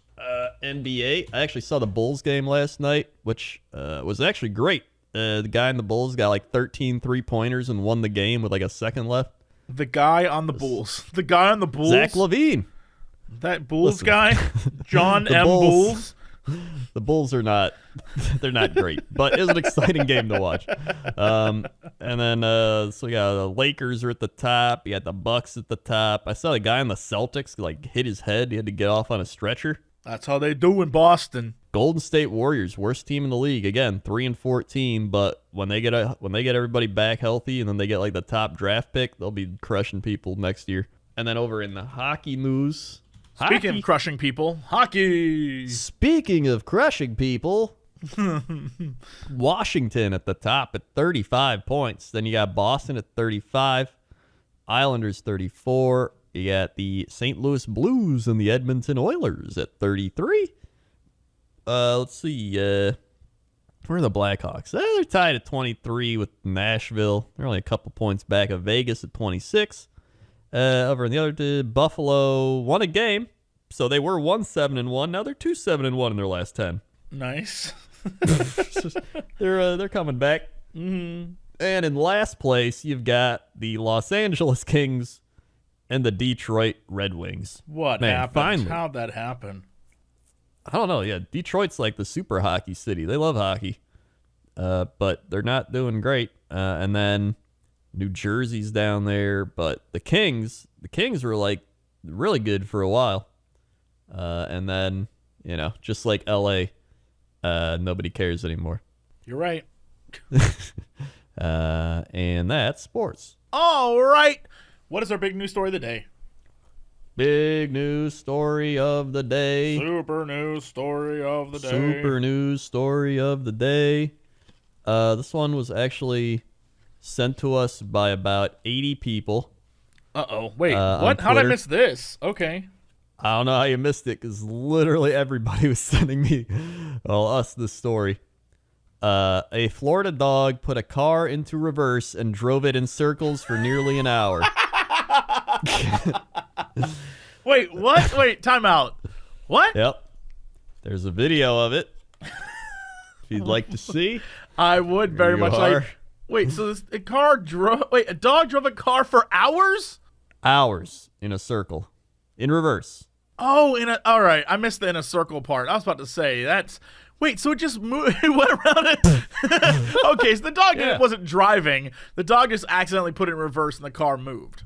Speaker 4: NBA, I actually saw the Bulls game last night, which was actually great. The guy in the Bulls got like 13 3-pointers and won the game with like a second left.
Speaker 1: The guy on the Bulls. The guy on the Bulls.
Speaker 4: Zach LaVine.
Speaker 1: That Bulls
Speaker 4: Listen.
Speaker 1: guy. John
Speaker 4: The
Speaker 1: M.
Speaker 4: Bulls.
Speaker 1: Bulls.
Speaker 4: The Bulls are not, they're not great, but it was an exciting game to watch. And then, so yeah, the Lakers are at the top. You got the Bucks at the top. I saw the guy in the Celtics like hit his head. He had to get off on a stretcher.
Speaker 1: That's how they do in Boston.
Speaker 4: Golden State Warriors, worst team in the league. Again, 3-14. But when they get everybody back healthy, and then they get like the top draft pick, they'll be crushing people next year. And then over in the hockey news,
Speaker 1: Speaking of crushing people, hockey.
Speaker 4: Speaking of crushing people, Washington at the top at 35 points. Then you got Boston at 35, Islanders 34. You got the St. Louis Blues and the Edmonton Oilers at 33. Let's see. Where are the Blackhawks? They're tied at 23 with Nashville. They're only a couple points back of Vegas at 26. Over in the other two, Buffalo won a game, so they were 1-7-1. Now they're 2-7-1 in their last 10.
Speaker 1: Nice.
Speaker 4: They're coming back. Mm-hmm. And in last place, you've got the Los Angeles Kings and the Detroit Red Wings.
Speaker 1: What
Speaker 4: Man,
Speaker 1: happened?
Speaker 4: finally.
Speaker 1: How'd that happen?
Speaker 4: I don't know. Yeah, Detroit's like the super hockey city. They love hockey, but they're not doing great. And then New Jersey's down there, but the Kings were like really good for a while. And then, just like LA, nobody cares anymore.
Speaker 1: You're right.
Speaker 4: And that's sports.
Speaker 1: All right. What is our big news story of the day?
Speaker 4: Big news story of the day.
Speaker 1: Super news story of the day.
Speaker 4: Super news story of the day. This one was actually sent to us by about 80 people.
Speaker 1: Uh-oh. Wait,
Speaker 4: on
Speaker 1: what? How did I
Speaker 4: Twitter.
Speaker 1: miss this? Okay.
Speaker 4: I don't know how you missed it because literally everybody was sending me, us this story. A Florida dog put a car into reverse and drove it in circles for nearly an hour.
Speaker 1: Wait, what? Wait, time out. What?
Speaker 4: Yep. There's a video of it. If you'd like to see.
Speaker 1: I would very
Speaker 4: you
Speaker 1: much
Speaker 4: are.
Speaker 1: like. Wait, so a dog drove a car for hours?
Speaker 4: Hours in a circle. In reverse.
Speaker 1: Oh, all right. I missed the in a circle part. I was about to say that's. Wait, so it just moved, it went around it? Okay, so the dog wasn't driving. The dog just accidentally put it in reverse and the car moved.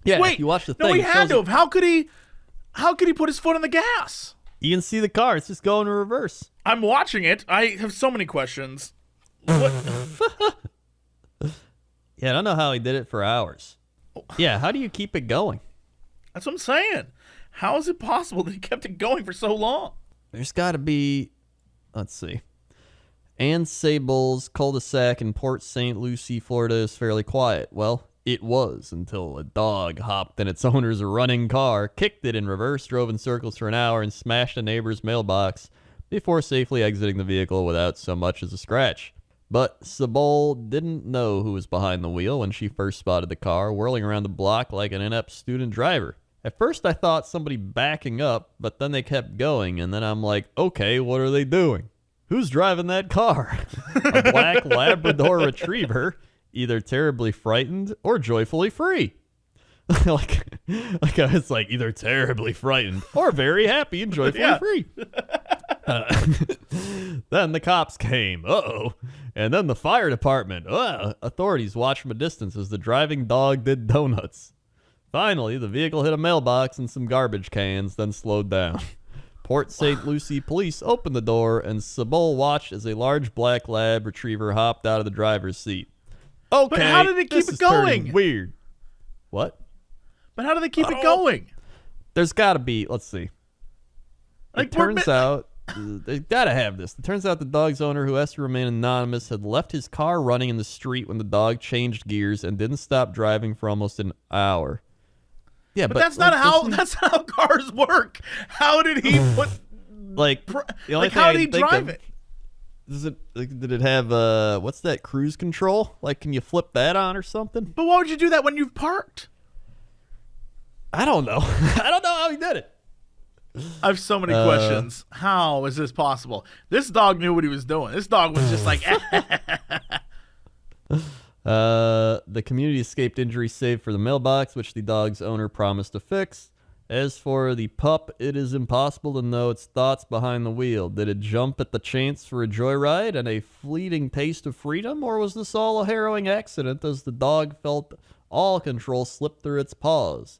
Speaker 4: Yeah,
Speaker 1: Wait,
Speaker 4: if you watch the
Speaker 1: no,
Speaker 4: thing.
Speaker 1: he
Speaker 4: it
Speaker 1: had
Speaker 4: shows
Speaker 1: to have. How could he put his foot on the gas?
Speaker 4: You can see the car. It's just going in reverse.
Speaker 1: I'm watching it. I have so many questions. What?
Speaker 4: Yeah, I don't know how he did it for hours. Yeah, how do you keep it going?
Speaker 1: That's what I'm saying. How is it possible that he kept it going for so long?
Speaker 4: There's got to be, let's see. Ann Sable's cul-de-sac in Port St. Lucie, Florida is fairly quiet. Well, it was until a dog hopped in its owner's running car, kicked it in reverse, drove in circles for an hour, and smashed a neighbor's mailbox before safely exiting the vehicle without so much as a scratch. But Sabole didn't know who was behind the wheel when she first spotted the car, whirling around the block like an inept student driver. At first, I thought somebody backing up, but then they kept going, and then I'm like, okay, what are they doing? Who's driving that car? A black Labrador Retriever, either terribly frightened or joyfully free. like I was like, either terribly frightened or very happy and joyfully free. Then the cops came. Uh-oh. And then the fire department. Authorities watched from a distance as the driving dog did donuts. Finally, the vehicle hit a mailbox and some garbage cans, then slowed down. Port St. Lucie police opened the door, and Sabole watched as a large black lab retriever hopped out of the driver's seat. Okay,
Speaker 1: But how did it keep
Speaker 4: this
Speaker 1: it
Speaker 4: is turning
Speaker 1: going?
Speaker 4: Weird. What?
Speaker 1: But how do they keep it going?
Speaker 4: There's got to be. Let's see.
Speaker 1: Like,
Speaker 4: It turns out they gotta have this. It turns out the dog's owner, who has to remain anonymous, had left his car running in the street when the dog changed gears and didn't stop driving for almost an hour. Yeah,
Speaker 1: But that's not how cars work. How did he put?
Speaker 4: Like, the only
Speaker 1: Like,
Speaker 4: thing
Speaker 1: how
Speaker 4: I
Speaker 1: did he
Speaker 4: can think
Speaker 1: drive
Speaker 4: of-
Speaker 1: it?
Speaker 4: Did it have what's that, cruise control? Like, can you flip that on or something?
Speaker 1: But why would you do that when you've parked?
Speaker 4: I don't know. I don't know how he did it.
Speaker 1: I have so many questions. How is this possible? This dog knew what he was doing. This dog was just like.
Speaker 4: The community escaped injury save for the mailbox, which the dog's owner promised to fix. As for the pup, it is impossible to know its thoughts behind the wheel. Did it jump at the chance for a joyride and a fleeting taste of freedom, or was this all a harrowing accident as the dog felt all control slip through its paws?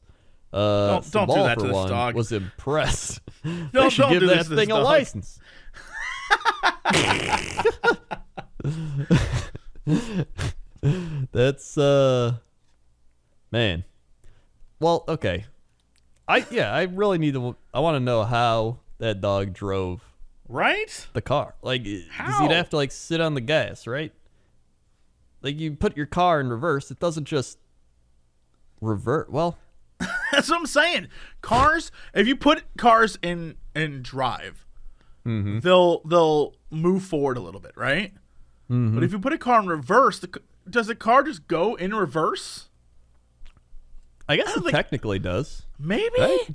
Speaker 1: Don't do
Speaker 4: Sabal,
Speaker 1: that to
Speaker 4: for
Speaker 1: this
Speaker 4: one,
Speaker 1: dog.
Speaker 4: was impressed. They
Speaker 1: Don't
Speaker 4: should give
Speaker 1: do
Speaker 4: that
Speaker 1: this to this
Speaker 4: thing a
Speaker 1: dog.
Speaker 4: license. That's man. Well, okay. I really need to. I want to know how that dog drove
Speaker 1: Right?
Speaker 4: the car. Like, because
Speaker 1: How?
Speaker 4: you'd have to like sit on the gas, right? Like, you put your car in reverse, it doesn't just revert. Well,
Speaker 1: That's what I'm saying. Cars, if you put cars in drive, they'll move forward a little bit, right? But if you put a car in reverse, does the car just go in reverse?
Speaker 4: I guess
Speaker 1: I
Speaker 4: it
Speaker 1: don't think-
Speaker 4: technically does,
Speaker 1: Maybe.
Speaker 4: right?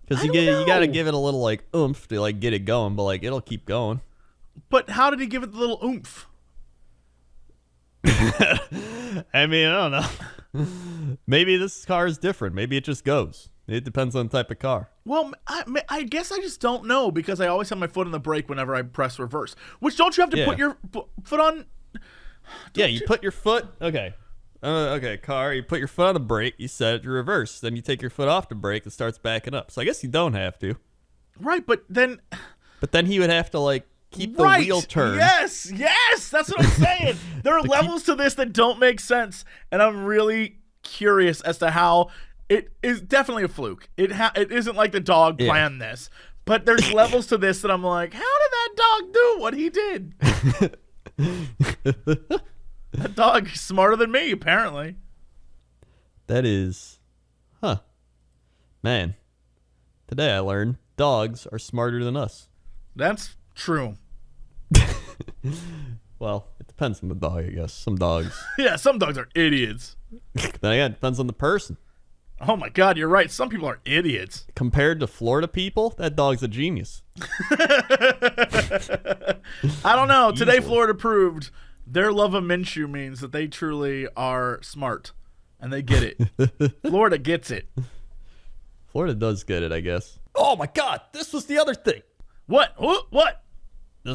Speaker 4: Because
Speaker 1: I
Speaker 4: you
Speaker 1: don't
Speaker 4: got to
Speaker 1: know.
Speaker 4: give it a little like oomph to like get it going, but like it'll keep going.
Speaker 1: But how did he give it the little oomph?
Speaker 4: I mean, I don't know. Maybe this car is different. Maybe it just goes. It depends on the type of car.
Speaker 1: Well, I guess I just don't know because I always have my foot on the brake whenever I press reverse. Which don't you have to
Speaker 4: Yeah.
Speaker 1: put your foot on?
Speaker 4: Yeah, you put your foot. Okay, Okay, car, you put your foot on the brake, you set it to reverse. Then you take your foot off the brake, it starts backing up. So I guess you don't have to.
Speaker 1: Right, but then...
Speaker 4: But then he would have to, like, keep the wheel turned.
Speaker 1: Yes, that's what I'm saying. There are levels to this that don't make sense, and I'm really curious as to how it is definitely a fluke. It isn't like the dog planned this, but there's levels to this that I'm like, how did that dog do what he did? That dog is smarter than me, apparently.
Speaker 4: That is, man. Today I learned dogs are smarter than us.
Speaker 1: That's true.
Speaker 4: Well, it depends on the dog, I guess. Some dogs.
Speaker 1: Yeah, some dogs are idiots.
Speaker 4: Then again, it depends on the person.
Speaker 1: Oh my God, you're right. Some people are idiots.
Speaker 4: Compared to Florida people, that dog's a genius.
Speaker 1: I don't know. Today, Florida proved their love of Minshew means that they truly are smart, and they get it. Florida gets it.
Speaker 4: Florida does get it, I guess. Oh my God, this was the other thing.
Speaker 1: What? What?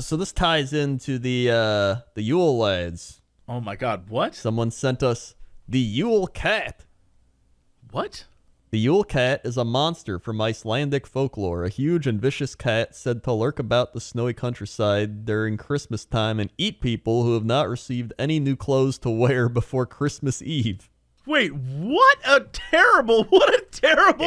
Speaker 4: So this ties into the Yule lads.
Speaker 1: Oh my God, what?
Speaker 4: Someone sent us the Yule Cat.
Speaker 1: What?
Speaker 4: The Yule Cat is a monster from Icelandic folklore, a huge and vicious cat said to lurk about the snowy countryside during Christmas time and eat people who have not received any new clothes to wear before Christmas Eve.
Speaker 1: Wait, what a terrible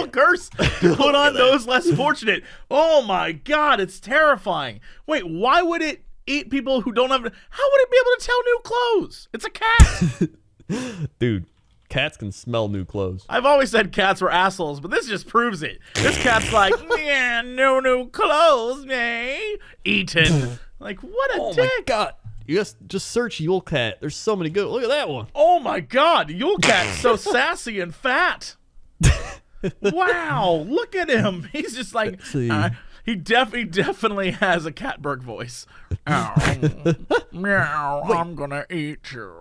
Speaker 1: curse to put on those less fortunate. Oh my God, it's terrifying. Wait, why would it eat people who don't have... How would it be able to tell new clothes? It's a cat.
Speaker 4: Dude, cats can smell new clothes.
Speaker 1: I've always said cats were assholes, but this just proves it. This cat's like, yeah, no new clothes, eh? Eaten. Like, what a dick.
Speaker 4: Oh my God. You just search Yule Cat. There's so many good. Look at that one.
Speaker 1: Oh my God, Yule Cat's so sassy and fat. Wow, look at him. He's just like, he definitely has a Catberg voice. Meow, I'm gonna eat you.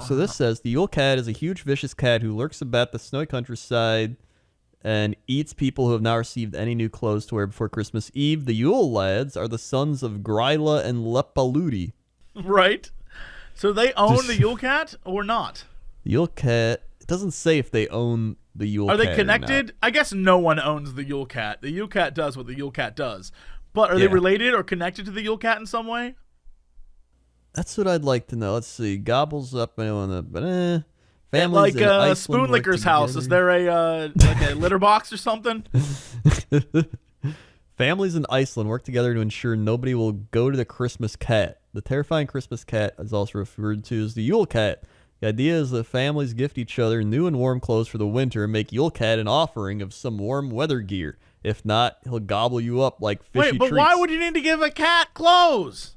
Speaker 4: So this says the Yule Cat is a huge vicious cat who lurks about the snowy countryside and eats people who have not received any new clothes to wear before Christmas Eve. The Yule lads are the sons of Gryla and Lepaludi.
Speaker 1: Right. So they own the Yule Cat or not?
Speaker 4: The Yule Cat, it doesn't say if they own the Yule Cat.
Speaker 1: Are they connected? I guess no one owns the Yule Cat. The Yule Cat does what the Yule Cat does. But are they related or connected to the Yule Cat in some way?
Speaker 4: That's what I'd like to know. Let's see. Gobbles up anyone that, families
Speaker 1: like
Speaker 4: in Iceland
Speaker 1: Spoon
Speaker 4: work
Speaker 1: Licker's house.
Speaker 4: together.
Speaker 1: Is there a litter box or something?
Speaker 4: Families in Iceland work together to ensure nobody will go to the Christmas cat. The terrifying Christmas cat is also referred to as the Yule Cat. The idea is that families gift each other new and warm clothes for the winter and make Yule Cat an offering of some warm weather gear. If not, he'll gobble you up like fishy
Speaker 1: Wait, but
Speaker 4: treats.
Speaker 1: why would you need to give a cat clothes?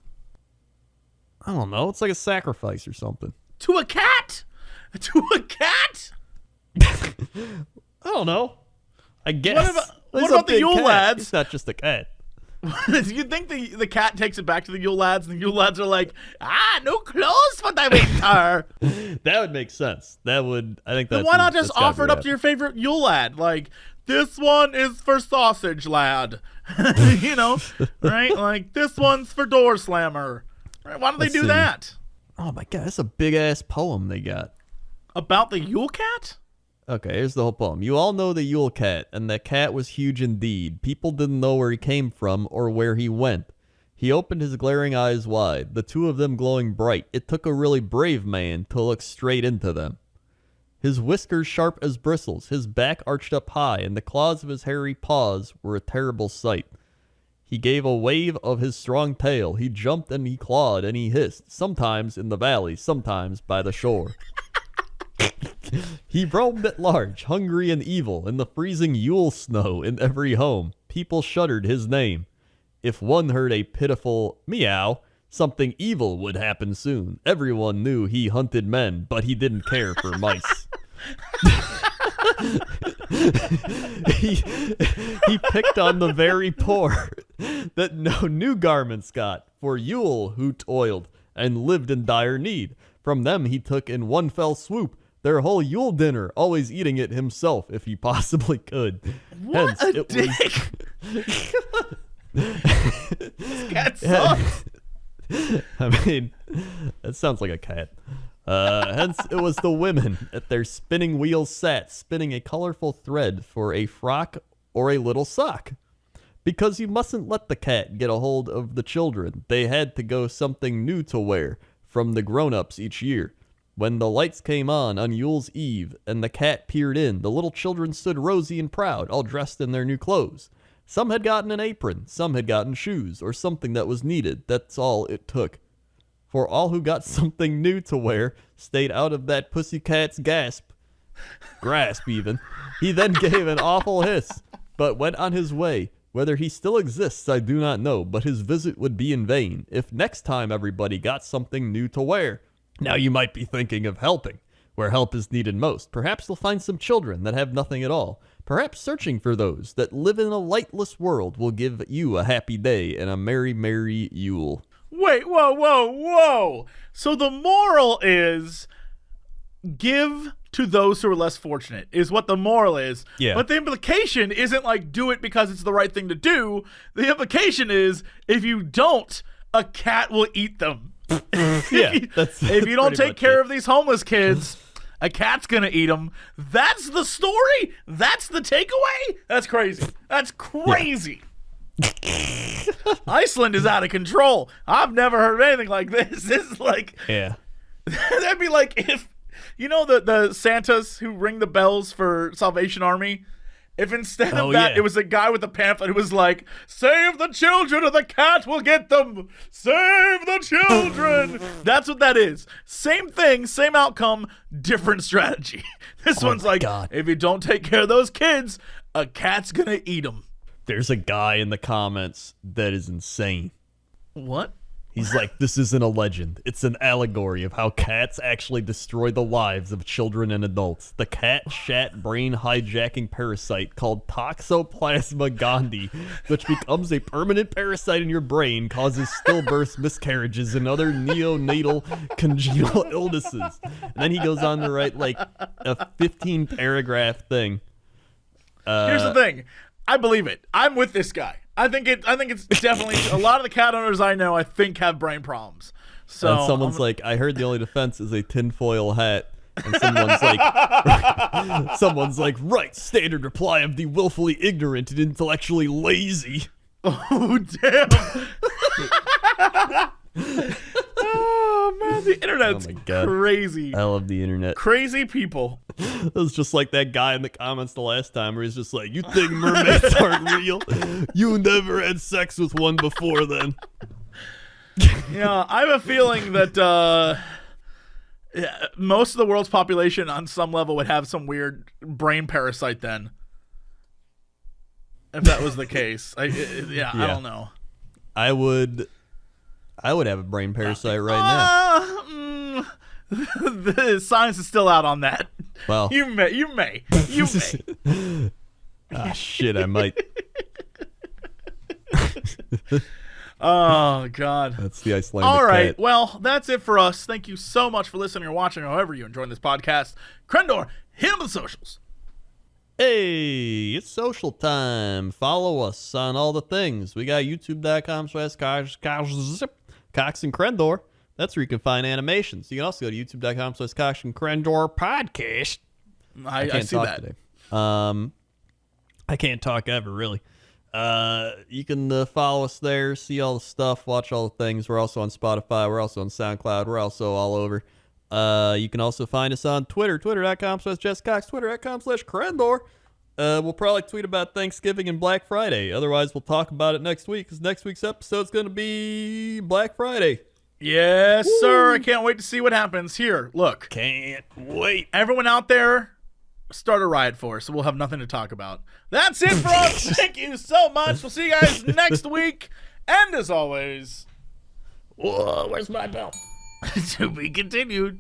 Speaker 4: I don't know. It's like a sacrifice or something.
Speaker 1: To a cat? To a cat?
Speaker 4: I don't know. I guess.
Speaker 1: What about the Yule lads?
Speaker 4: It's not just a cat.
Speaker 1: You think the cat takes it back to the Yule lads, and the Yule lads are like, no clothes for the winter.
Speaker 4: That would make sense. I think that's...
Speaker 1: Then why not just offer it up to your favorite Yule lad? Like, this one is for sausage lad. You know, right? Like, this one's for door slammer. Right? Why don't they do that?
Speaker 4: Oh my God, that's a big-ass poem they got.
Speaker 1: About the Yule Cat?
Speaker 4: Okay, here's the whole poem. You all know the Yule Cat, and that cat was huge indeed. People didn't know where he came from or where he went. He opened his glaring eyes wide, the two of them glowing bright. It took a really brave man to look straight into them. His whiskers sharp as bristles, his back arched up high, and the claws of his hairy paws were a terrible sight. He gave a wave of his strong tail. He jumped and he clawed and he hissed, sometimes in the valley, sometimes by the shore. He roamed at large, hungry and evil, in the freezing Yule snow in every home. People shuddered his name. If one heard a pitiful meow, something evil would happen soon. Everyone knew he hunted men, but he didn't care for mice. he picked on the very poor that no new garments got, for Yule who toiled and lived in dire need. From them he took in one fell swoop their whole Yule dinner, always eating it himself if he possibly could.
Speaker 1: What a dick! This cat sucks.
Speaker 4: I mean, that sounds like a cat. Hence, it was the women at their spinning wheels sat, spinning a colorful thread for a frock or a little sock. Because you mustn't let the cat get a hold of the children, they had to go something new to wear from the grown-ups each year. When the lights came on Yule's Eve and the cat peered in, the little children stood rosy and proud, all dressed in their new clothes. Some had gotten an apron, some had gotten shoes, or something that was needed. That's all it took. For all who got something new to wear stayed out of that pussycat's grasp even. He then gave an awful hiss, but went on his way. Whether he still exists, I do not know, but his visit would be in vain if next time everybody got something new to wear. Now you might be thinking of helping, where help is needed most. Perhaps you'll find some children that have nothing at all. Perhaps searching for those that live in a lightless world will give you a happy day and a merry, merry Yule.
Speaker 1: Wait, whoa. So the moral is give to those who are less fortunate is what the moral is.
Speaker 4: Yeah.
Speaker 1: But the implication isn't like do it because it's the right thing to do. The implication is if you don't, a cat will eat them.
Speaker 4: Yeah,
Speaker 1: if you don't take care of these homeless kids, a cat's gonna eat them. That's the story. That's the takeaway. That's crazy. That's crazy. Yeah. Iceland is out of control. I've never heard of anything like this. This is like,
Speaker 4: Yeah.
Speaker 1: that'd be like if, you know, the Santas who ring the bells for Salvation Army. If instead of that, it was a guy with a pamphlet who was like, save the children or the cat will get them. Save the children. That's what that is. Same thing, same outcome, different strategy. This one's like, if you don't take care of those kids, a cat's going to eat them.
Speaker 4: There's a guy in the comments that is insane.
Speaker 1: What?
Speaker 4: He's like, this isn't a legend. It's an allegory of how cats actually destroy the lives of children and adults. The cat shat brain hijacking parasite called Toxoplasma gondii, which becomes a permanent parasite in your brain, causes stillbirths, miscarriages, and other neonatal congenital illnesses. And then he goes on to write like a 15-paragraph thing.
Speaker 1: Here's the thing. I believe it. I'm with this guy. I think it's definitely a lot of the cat owners I know I think have brain problems. So
Speaker 4: and someone's like, I heard the only defense is a tinfoil hat. And someone's like, right, standard reply of the willfully ignorant and intellectually lazy.
Speaker 1: Oh damn. Oh man, the internet's crazy.
Speaker 4: I love the internet.
Speaker 1: Crazy people.
Speaker 4: It was just like that guy in the comments the last time where he's just like, you think mermaids aren't real? You never had sex with one before then.
Speaker 1: Yeah, I have a feeling that most of the world's population on some level would have some weird brain parasite then. If that was the case. I don't know.
Speaker 4: I would have a brain parasite right now.
Speaker 1: The science is still out on that.
Speaker 4: Well,
Speaker 1: you may.
Speaker 4: Ah, shit, I might.
Speaker 1: Oh God,
Speaker 4: that's the Icelandic
Speaker 1: All right,
Speaker 4: cat.
Speaker 1: Well, that's it for us. Thank you so much for listening or watching, however you enjoyed this podcast. Crendor, hit him with the socials.
Speaker 4: Hey, it's social time. Follow us on all the things. We got youtube.com/Cox and Crendor. That's where you can find animations. You can also go to youtube.com/Cox and Crendor podcast.
Speaker 1: I see that.
Speaker 4: Today. I can't talk ever, really. You can follow us there, see all the stuff, watch all the things. We're also on Spotify. We're also on SoundCloud. We're also all over. You can also find us on Twitter, twitter.com/JessCox, twitter.com/Crendor. We'll probably tweet about Thanksgiving and Black Friday. Otherwise, we'll talk about it next week, because next week's episode's going to be Black Friday.
Speaker 1: Yes, sir. I can't wait to see what happens. Here, look.
Speaker 4: Can't wait.
Speaker 1: Everyone out there, start a riot for us, so we'll have nothing to talk about. That's it for us. Thank you so much. We'll see you guys next week. And as always,
Speaker 4: whoa, where's my bell?
Speaker 1: To be continued.